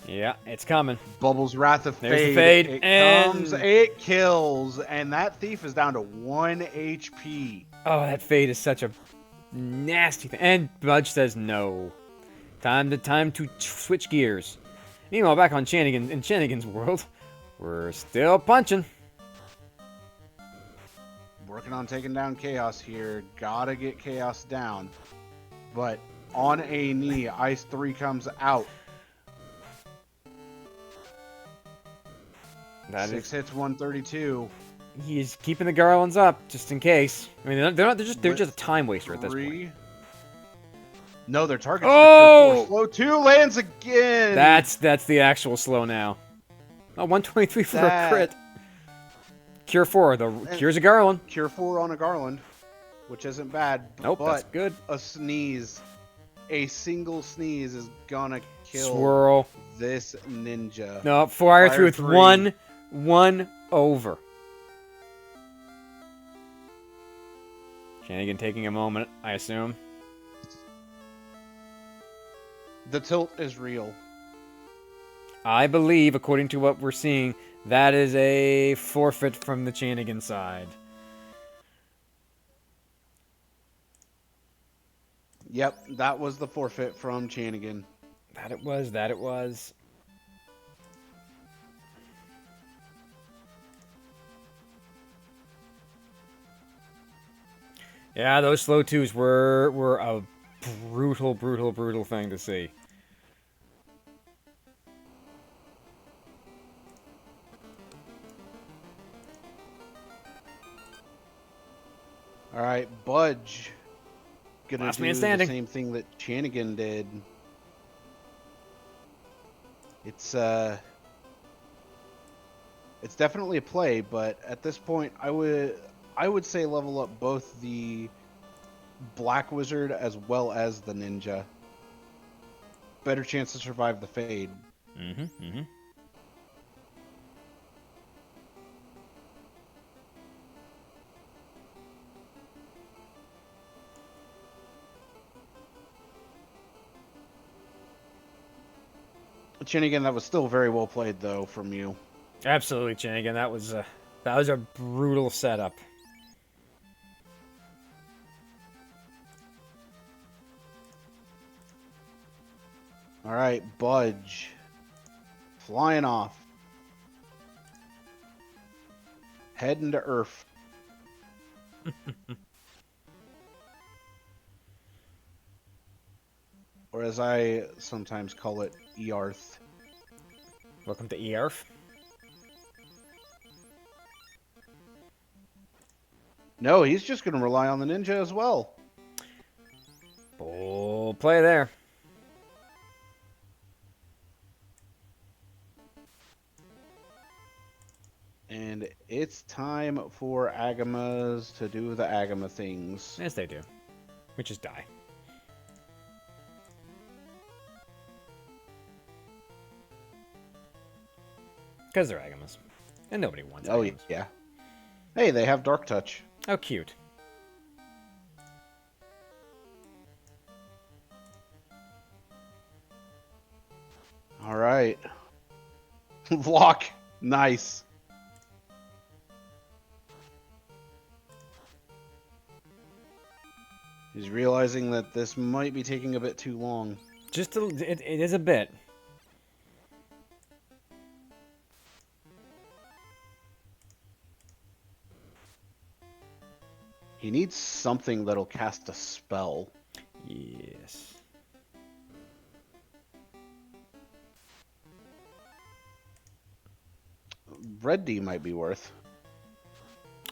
Speaker 1: Yeah, it's coming.
Speaker 2: Bubbles Wrath of Fade.
Speaker 1: There's the fade.
Speaker 2: It comes, it kills, and that thief is down to 1 HP.
Speaker 1: Oh, that fade is such a nasty thing. And Budge says no. Time to switch gears. Meanwhile, back on Chanigan, in Chanigan's world, we're still punching.
Speaker 2: Working on taking down Chaos here. Gotta get Chaos down. But on a knee, Ice 3 comes out. 6 hits, 132.
Speaker 1: He's keeping the garlands up just in case. I mean, they're just a time waster at this point.
Speaker 2: No, their target's
Speaker 1: oh!
Speaker 2: Slow 2 lands again.
Speaker 1: That's the actual slow now. Oh, 123 for a crit. Cure 4. Cure's a garland.
Speaker 2: Cure 4 on a garland, which isn't bad.
Speaker 1: Nope,
Speaker 2: but
Speaker 1: that's good.
Speaker 2: A sneeze, a single sneeze is gonna kill
Speaker 1: Swirl
Speaker 2: this ninja.
Speaker 1: No, fire through with one over. Chanigan taking a moment, I assume.
Speaker 2: The tilt is real.
Speaker 1: I believe, according to what we're seeing, that is a forfeit from the Chanigan side.
Speaker 2: Yep, that was the forfeit from Chanigan.
Speaker 1: That it was, that it was. Yeah, those slow twos were a brutal, brutal, brutal thing to see.
Speaker 2: All right, Budge. Gonna
Speaker 1: Last
Speaker 2: do
Speaker 1: man
Speaker 2: the
Speaker 1: standing.
Speaker 2: same thing that Chanigan did. It's definitely a play, but at this point, I would say level up both the Black Wizard as well as the Ninja. Better chance to survive the fade. Chanigan, that was still very well played, though, from you.
Speaker 1: Absolutely, Chanigan. That was a brutal setup.
Speaker 2: All right, Budge. Flying off. Heading to Earth. Or as I sometimes call it, Earth.
Speaker 1: Welcome to Earth.
Speaker 2: No, he's just going to rely on the Ninja as well.
Speaker 1: Bold play there.
Speaker 2: And it's time for Agamas to do the Agama things.
Speaker 1: Yes, they do. Which is die. Because they're Agamas. And nobody wants
Speaker 2: Oh,
Speaker 1: Agamas.
Speaker 2: yeah. Hey, they have Dark Touch.
Speaker 1: How cute.
Speaker 2: All right. Lock. Nice. He's realizing that this might be taking a bit too long.
Speaker 1: Just it is a bit.
Speaker 2: He needs something that'll cast a spell.
Speaker 1: Yes.
Speaker 2: Red D might be worth.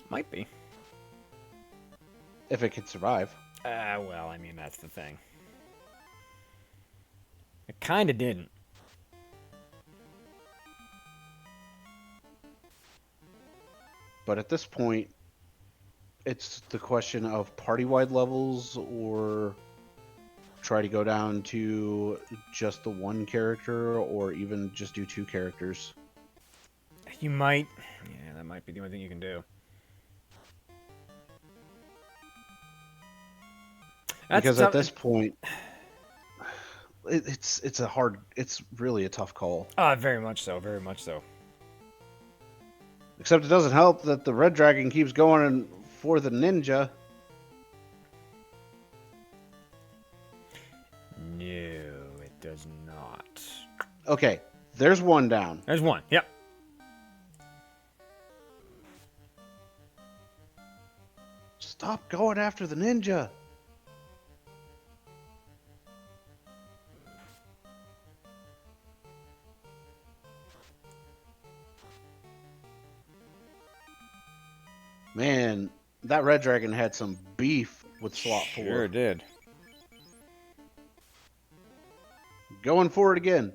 Speaker 1: Might be.
Speaker 2: If it can survive.
Speaker 1: Well, I mean, that's the thing. It kind of didn't.
Speaker 2: But at this point, it's the question of party-wide levels or try to go down to just the one character or even just do two characters.
Speaker 1: You might. Yeah, that might be the only thing you can do.
Speaker 2: Because at this point, it's really a tough call.
Speaker 1: Very much so, very much so.
Speaker 2: Except it doesn't help that the red dragon keeps going for the ninja.
Speaker 1: No, it does not.
Speaker 2: Okay, there's one down.
Speaker 1: There's one, yep.
Speaker 2: Stop going after the ninja. Man, that red dragon had some beef with slot 4.
Speaker 1: Sure did.
Speaker 2: Going for it again.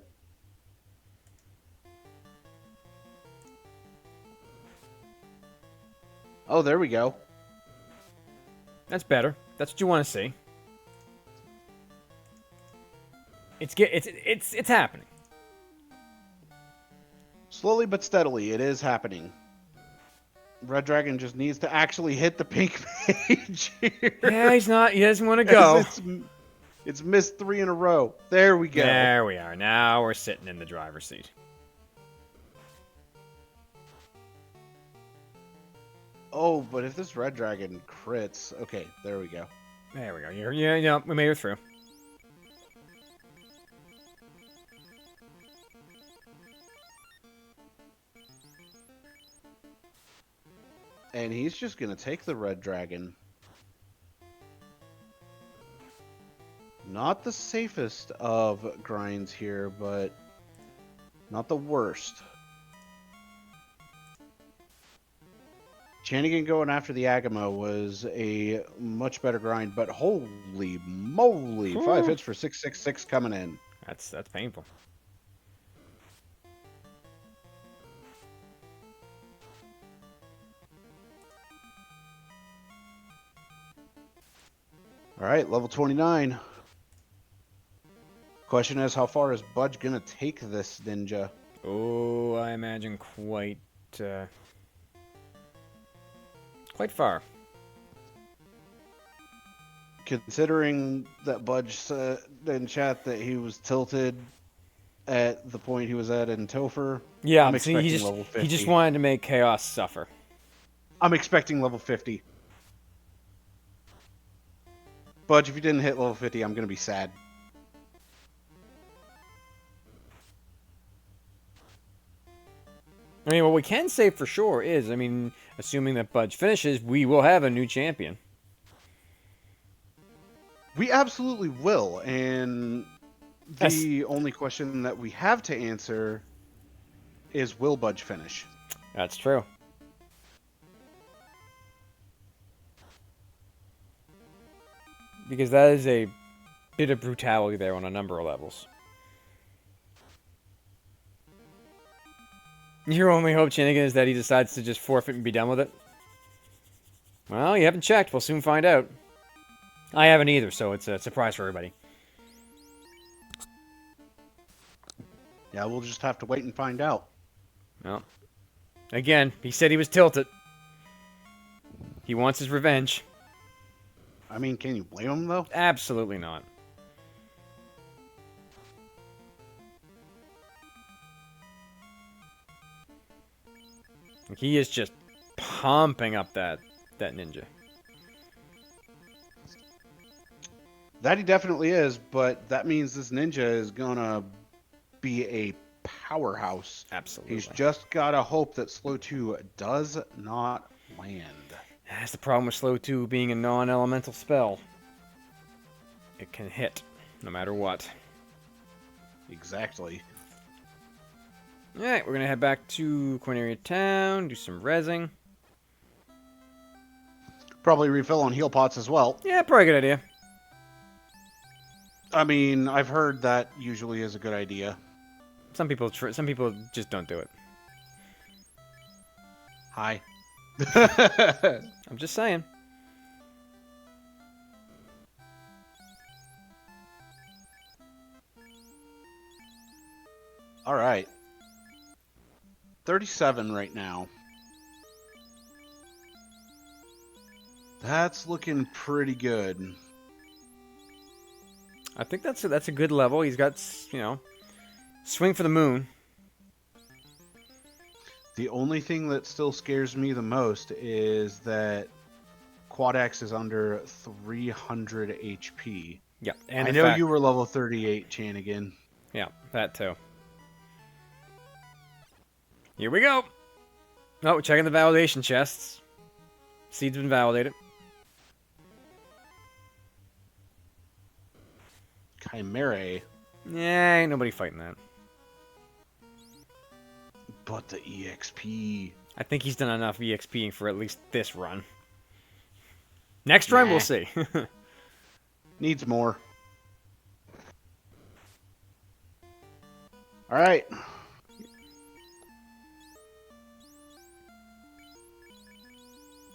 Speaker 2: Oh, there we go.
Speaker 1: That's better. That's what you want to see. It's happening.
Speaker 2: Slowly but steadily, it is happening. Red Dragon just needs to actually hit the pink page here.
Speaker 1: Yeah, he's not. He doesn't want to
Speaker 2: 'Cause
Speaker 1: go.
Speaker 2: It's missed 3 in a row. There we go.
Speaker 1: There we are. Now we're sitting in the driver's seat.
Speaker 2: Oh, but if this Red Dragon crits... Okay, there we go.
Speaker 1: There we go. Yeah, we made it through.
Speaker 2: And he's just going to take the Red Dragon. Not the safest of grinds here, but not the worst. Chanigan going after the Agamo was a much better grind, but holy moly, 5 hits for 666 coming in.
Speaker 1: That's painful.
Speaker 2: All right, level 29. Question is, how far is Budge gonna take this ninja?
Speaker 1: Oh, I imagine quite far.
Speaker 2: Considering that Budge said in chat that he was tilted at the point he was at in Topher,
Speaker 1: Yeah,
Speaker 2: I'm expecting level 50.
Speaker 1: He just wanted to make Chaos suffer.
Speaker 2: I'm expecting level 50. Budge, if you didn't hit level 50, I'm gonna be sad.
Speaker 1: I mean, what we can say for sure is, I mean, assuming that Budge finishes, we will have a new champion.
Speaker 2: We absolutely will, and the only question that we have to answer is, will Budge finish?
Speaker 1: That's true. Because that is a bit of brutality there on a number of levels. Your only hope, Chanigan, is that he decides to just forfeit and be done with it? Well, you haven't checked. We'll soon find out. I haven't either, so it's a surprise for everybody.
Speaker 2: Yeah, we'll just have to wait and find out.
Speaker 1: Well, again, he said he was tilted. He wants his revenge.
Speaker 2: I mean, can you blame him, though?
Speaker 1: Absolutely not. He is just pumping up that ninja.
Speaker 2: That he definitely is, but that means this ninja is gonna be a powerhouse.
Speaker 1: Absolutely.
Speaker 2: He's just gotta hope that Slow 2 does not land.
Speaker 1: That's the problem with Slow 2 being a non-elemental spell. It can hit, no matter what.
Speaker 2: Exactly.
Speaker 1: Alright, we're gonna head back to Corneria Town, do some rezzing.
Speaker 2: Probably refill on heal pots as well.
Speaker 1: Yeah, probably a good idea.
Speaker 2: I mean, I've heard that usually is a good idea.
Speaker 1: Some people just don't do it.
Speaker 2: Hi.
Speaker 1: I'm just saying.
Speaker 2: All right. 37 right now. That's looking pretty good.
Speaker 1: I think that's a good level. He's got, you know, swing for the moon.
Speaker 2: The only thing that still scares me the most is that Quadax is under 300 HP.
Speaker 1: Yeah, and
Speaker 2: I know you were level 38, Chanigan.
Speaker 1: Yeah, that too. Here we go. Oh, checking the validation chests. Seed's been validated.
Speaker 2: Chimera.
Speaker 1: Yeah, ain't nobody fighting that.
Speaker 2: But the EXP.
Speaker 1: I think he's done enough EXPing for at least this run. Next run, we'll see.
Speaker 2: Needs more. All right.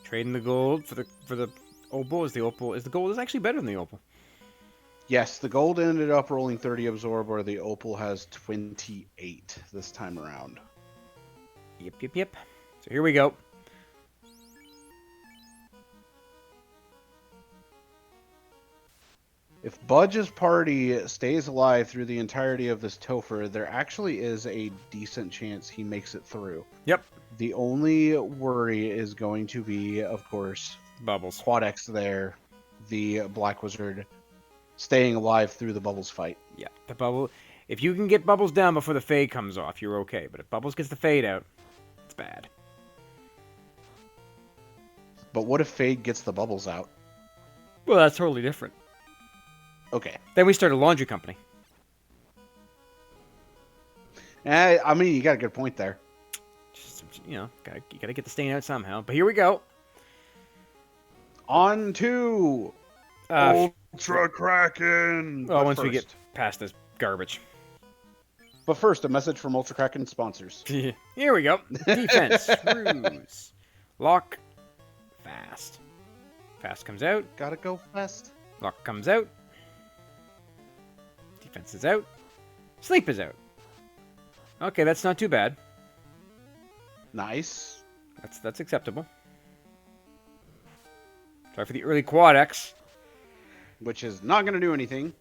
Speaker 1: Trading the gold for the opal. Is the gold is actually better than the opal?
Speaker 2: Yes, the gold ended up rolling 30 absorb, where the opal has 28 this time around.
Speaker 1: Yep. So here we go.
Speaker 2: If Budge's party stays alive through the entirety of this Topher, there actually is a decent chance he makes it through.
Speaker 1: Yep.
Speaker 2: The only worry is going to be, of course,
Speaker 1: Bubbles.
Speaker 2: Quad X there, the Black Wizard, staying alive through the Bubbles fight.
Speaker 1: Yeah, the bubble. If you can get Bubbles down before the fade comes off, you're okay. But if Bubbles gets the fade out, it's bad.
Speaker 2: But what if Fade gets the Bubbles out?
Speaker 1: Well, that's totally different.
Speaker 2: Okay.
Speaker 1: Then we start a laundry company.
Speaker 2: I mean, you got a good point there.
Speaker 1: Just, you know, you gotta get the stain out somehow. But here we go.
Speaker 2: On to Ultra Kraken.
Speaker 1: Well, once we get past this garbage.
Speaker 2: But first, a message from Ultra Kraken sponsors.
Speaker 1: Here we go. Defense. Screws. Lock. Fast. Fast comes out.
Speaker 2: Gotta go fast.
Speaker 1: Lock comes out. Defense is out. Sleep is out. Okay, that's not too bad.
Speaker 2: Nice.
Speaker 1: That's acceptable. Sorry for the early Quad X.
Speaker 2: Which is not going to do anything.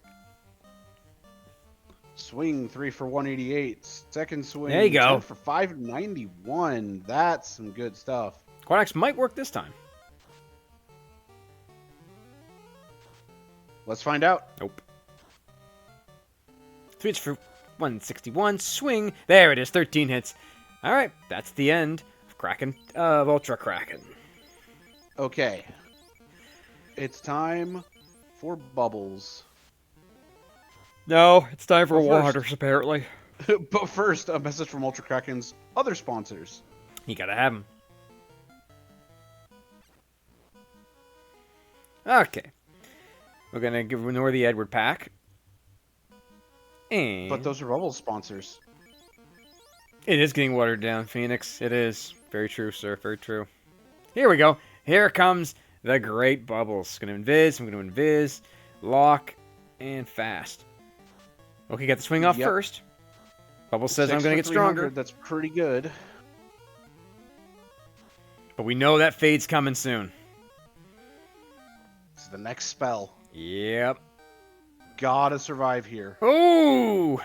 Speaker 2: Swing 3 for 188. Second swing.
Speaker 1: There you go.
Speaker 2: 10 for 591. That's some good stuff.
Speaker 1: Quad X might work this time.
Speaker 2: Let's find out.
Speaker 1: Nope. 3 for 161. Swing. There it is. 13 hits. All right, that's the end of Kraken of Ultra Kraken.
Speaker 2: Okay. It's time for Bubbles.
Speaker 1: No, it's time for
Speaker 2: Well, first-
Speaker 1: waters, apparently.
Speaker 2: But first, a message from Ultra Kraken's other sponsors.
Speaker 1: You gotta have them. Okay. We're gonna ignore the Edward pack. And
Speaker 2: But those are Bubbles sponsors.
Speaker 1: it is getting watered down, Phoenix. It is. Very true, sir. Very true. Here we go. Here comes the great Bubbles. Gonna invis. I'm gonna invis. Lock. And fast. Okay, got the swing off
Speaker 2: Yep.
Speaker 1: first. Bubbles says
Speaker 2: 6
Speaker 1: I'm gonna
Speaker 2: for
Speaker 1: get stronger.
Speaker 2: 300, that's pretty good.
Speaker 1: But we know that fade's coming soon.
Speaker 2: It's the next spell.
Speaker 1: Yep.
Speaker 2: Gotta survive here.
Speaker 1: Ooh!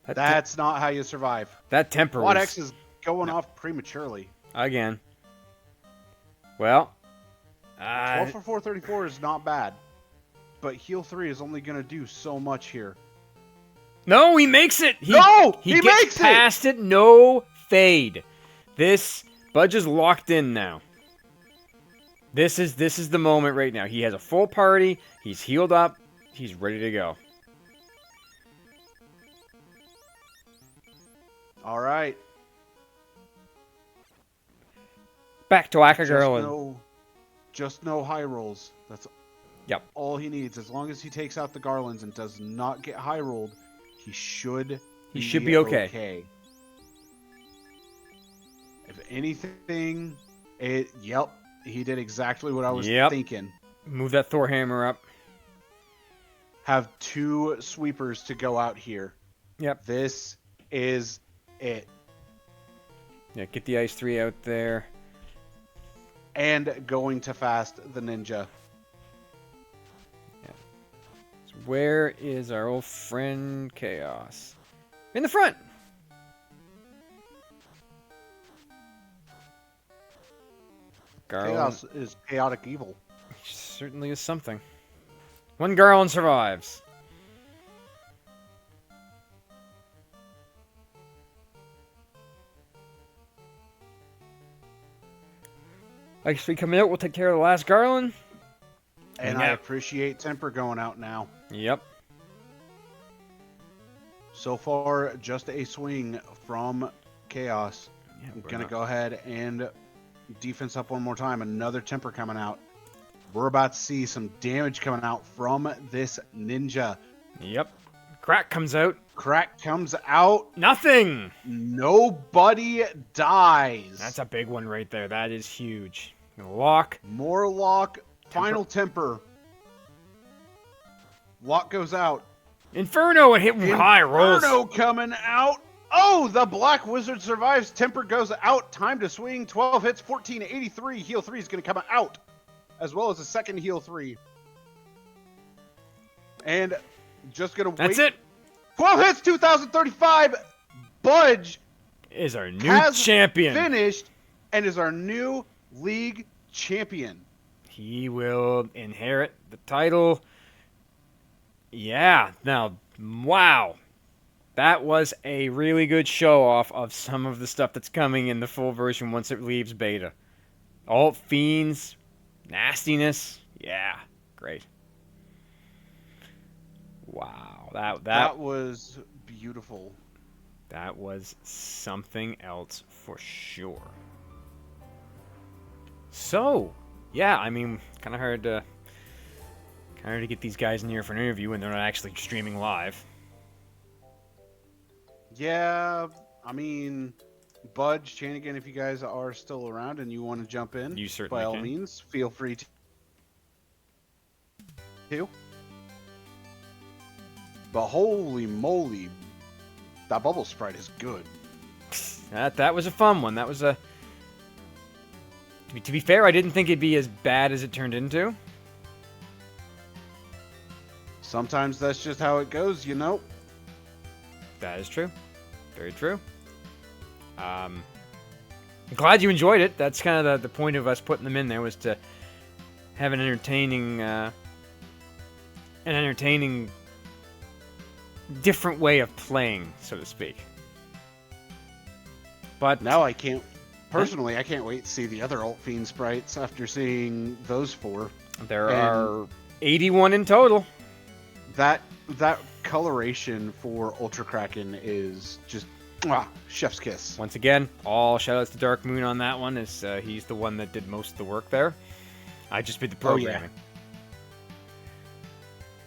Speaker 2: That's not how you survive.
Speaker 1: That temper
Speaker 2: Quad
Speaker 1: was...
Speaker 2: X is going off prematurely.
Speaker 1: Again. Well.
Speaker 2: 12 for 434 is not bad. But heal 3 is only going to do so much here.
Speaker 1: No, he makes it! He
Speaker 2: He
Speaker 1: gets
Speaker 2: makes it!
Speaker 1: past it! No fade. This... Budge is locked in now. This is the moment right now. He has a full party. He's healed up. He's ready to go.
Speaker 2: All right.
Speaker 1: Back to Whack-A-Girl.
Speaker 2: Just no high rolls. That's
Speaker 1: Yep.
Speaker 2: all he needs. As long as he takes out the Garlands and does not get high rolled, he should
Speaker 1: be okay.
Speaker 2: If anything, yep, he did exactly what I was
Speaker 1: Yep.
Speaker 2: thinking.
Speaker 1: Move that Thor hammer up.
Speaker 2: Have 2 sweepers to go out here.
Speaker 1: Yep.
Speaker 2: This is it.
Speaker 1: Yeah, get the Ice 3 out there.
Speaker 2: And going to fast the ninja.
Speaker 1: Yeah. So where is our old friend Chaos? In the front! Garland
Speaker 2: Chaos is chaotic evil.
Speaker 1: certainly is something. One Garland survives. Ice 3 coming out, we'll take care of the last Garland.
Speaker 2: And
Speaker 1: Yeah.
Speaker 2: I appreciate Temper going out now.
Speaker 1: Yep.
Speaker 2: So far, just a swing from Chaos.
Speaker 1: Yeah,
Speaker 2: I'm
Speaker 1: we're
Speaker 2: going to
Speaker 1: not-
Speaker 2: go ahead and defense up one more time. Another Temper coming out. We're about to see some damage coming out from this ninja.
Speaker 1: Yep. Crack comes out.
Speaker 2: Crack comes out.
Speaker 1: Nothing!
Speaker 2: Nobody dies.
Speaker 1: That's a big one right there. That is huge. Gonna lock.
Speaker 2: More lock. Final Temper. Lock goes out.
Speaker 1: Inferno and hit high rolls.
Speaker 2: Inferno coming out. Oh, the Black Wizard survives. Temper goes out. Time to swing. 12 hits, 1483. Heal 3 is going to come out. As well as a second heal 3. And just gonna wait.
Speaker 1: That's it.
Speaker 2: 12 hits, 2035. Budge
Speaker 1: Is our new
Speaker 2: has
Speaker 1: champion.
Speaker 2: finished and is our new league champion.
Speaker 1: He will inherit the title. Yeah. Now, wow. That was a really good show-off of some of the stuff that's coming in the full version once it leaves beta. Alt Fiends, nastiness. Yeah, great. Wow.
Speaker 2: That was beautiful.
Speaker 1: That was something else for sure. So, yeah, I mean, kind of hard to get these guys in here for an interview when they're not actually streaming live.
Speaker 2: Yeah, I mean, Budge, Chanigan, if you guys are still around and you want to jump in,
Speaker 1: You certainly
Speaker 2: by all
Speaker 1: can.
Speaker 2: means, feel free to. But holy moly, that bubble sprite is good.
Speaker 1: That was a fun one. That was a... To be fair, I didn't think it'd be as bad as it turned into.
Speaker 2: Sometimes that's just how it goes, you know?
Speaker 1: That is true. Very true. I'm glad you enjoyed it. That's kind of the point of us putting them in there, was to have an entertaining different way of playing, so to speak. But
Speaker 2: Now I can't, personally, I can't wait to see the other Alt Fiend sprites after seeing those 4.
Speaker 1: there
Speaker 2: And-
Speaker 1: are 81 in total.
Speaker 2: That coloration for Ultra Kraken is just chef's kiss.
Speaker 1: Once again, all shoutouts to Dark Moon on that one. As he's the one that did most of the work there. I just did the
Speaker 2: Oh, yeah.
Speaker 1: programming.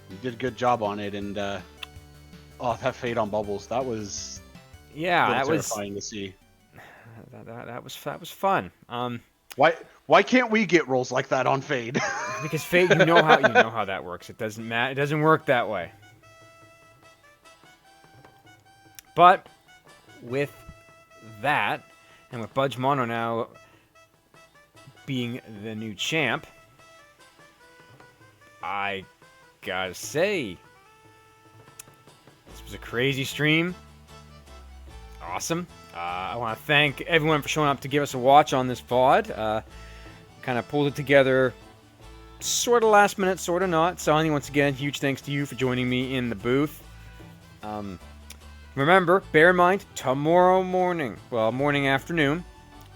Speaker 2: You did a good job on it, and that fade on bubbles, that was
Speaker 1: Yeah, that was
Speaker 2: terrifying to see.
Speaker 1: that was fun.
Speaker 2: Why can't we get rolls like that on fade?
Speaker 1: Because Fate, you know how that works. It doesn't matter. It doesn't work that way. But with that, and with budgemano now being the new champ, I gotta say, this was a crazy stream. Awesome. I want to thank everyone for showing up to give us a watch on this VOD. Kind of pulled it together sort of last minute, sort of not. Sonny, once again, huge thanks to you for joining me in the booth. Remember, bear in mind, tomorrow morning, afternoon,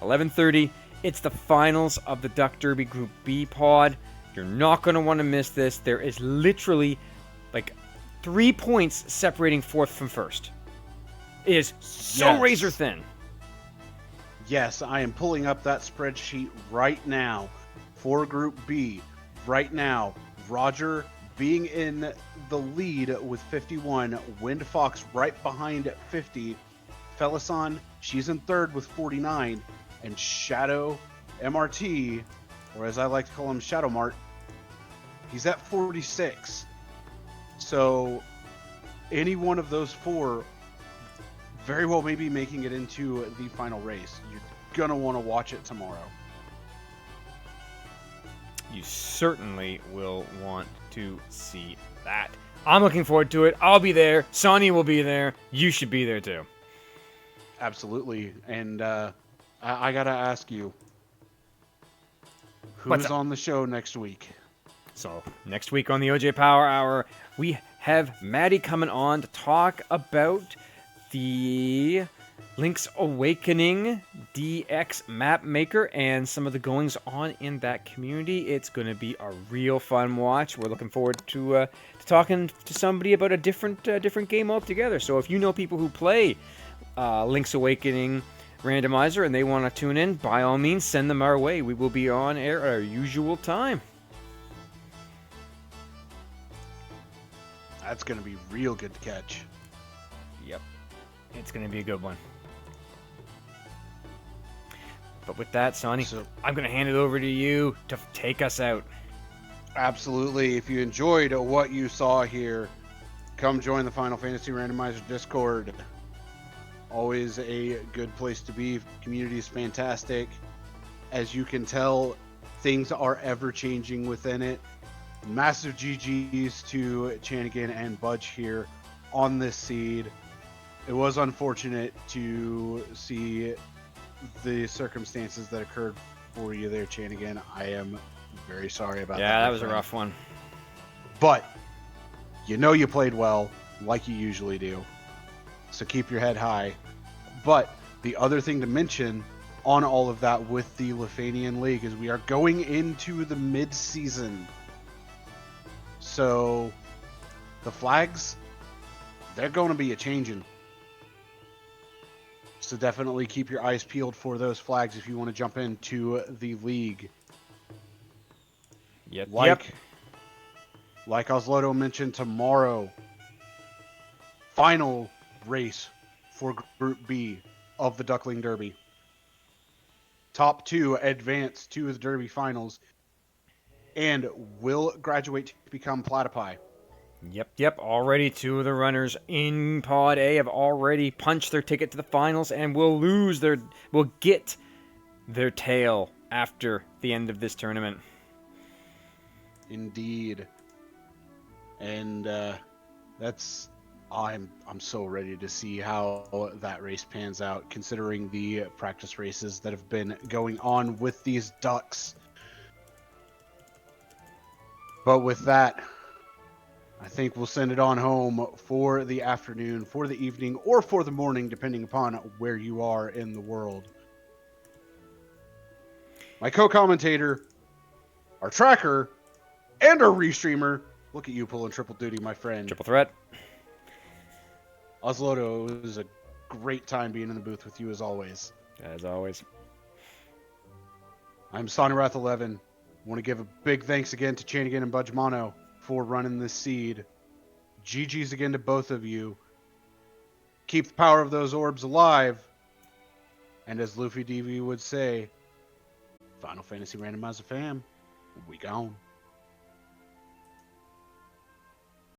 Speaker 1: 11:30, it's the finals of the Duck Derby Group B pod. You're not going to want to miss this. There is literally like 3 points separating fourth from first. It is so
Speaker 2: Yes.
Speaker 1: razor thin.
Speaker 2: Yes, I am pulling up that spreadsheet right now for Group B. Right now, Roger being in the lead with 51, Wind Fox right behind at 50, Felisan, she's in third with 49, and Shadow MRT, or as I like to call him, Shadow Mart, he's at 46. So any one of those 4 very well maybe making it into the final race. You're gonna want to watch it tomorrow.
Speaker 1: You certainly will want to see that. I'm looking forward to it. I'll be there. Sonny will be there. You should be there too.
Speaker 2: Absolutely. And I gotta ask you,
Speaker 1: What's
Speaker 2: who's
Speaker 1: up?
Speaker 2: on the show next week?
Speaker 1: So, next week on the OJ Power Hour, we have Maddie coming on to talk about the Link's Awakening DX map maker and some of the goings on in that community. It's going to be a real fun watch. We're looking forward to talking to somebody about a different game altogether. So if you know people who play Link's Awakening Randomizer and they want to tune in, by all means, send them our way. We will be on air at our usual time.
Speaker 2: That's gonna be real good to catch.
Speaker 1: Yep. It's going to be a good one. But with that, Sonny,
Speaker 2: So-
Speaker 1: I'm going to hand it over to you to take us out.
Speaker 2: Absolutely. If you enjoyed what you saw here, come join the Final Fantasy Randomizer Discord. Always a good place to be. Community is fantastic. As you can tell, things are ever changing within it. massive GG's to Chanigan and Budge here on this seed. It was unfortunate to see the circumstances that occurred for you there, Chanigan. I am very sorry about that.
Speaker 1: Yeah, that was a rough one.
Speaker 2: But you know you played well, like you usually do. So keep your head high. But the other thing to mention on all of that with the Lefeinian League is we are going into the mid-season. So the flags, they're going to be a changing. So definitely keep your eyes peeled for those flags if you want to jump into the league.
Speaker 1: Yep.
Speaker 2: Like Osloto mentioned, tomorrow, final race for Group B of the Duckling Derby. Top 2 advance to the Derby finals and will graduate to become platypi.
Speaker 1: Yep. Already 2 of the runners in Pod A have already punched their ticket to the finals and will get their tail after the end of this tournament.
Speaker 2: Indeed. And I'm so ready to see how that race pans out, considering the practice races that have been going on with these ducks. But with that, I think we'll send it on home for the afternoon, for the evening, or for the morning, depending upon where you are in the world. My co-commentator, our tracker, and our restreamer. Look at you pulling triple duty, my friend.
Speaker 1: Triple threat.
Speaker 2: Osloto, it was a great time being in the booth with you as always.
Speaker 1: As always.
Speaker 2: I'm Sonirath 11. Want to give a big thanks again to Chanigan and Budgemano for running this seed. GG's again to both of you. Keep the power of those orbs alive. And as Luffy DV would say, Final Fantasy Randomizer fam, we gone.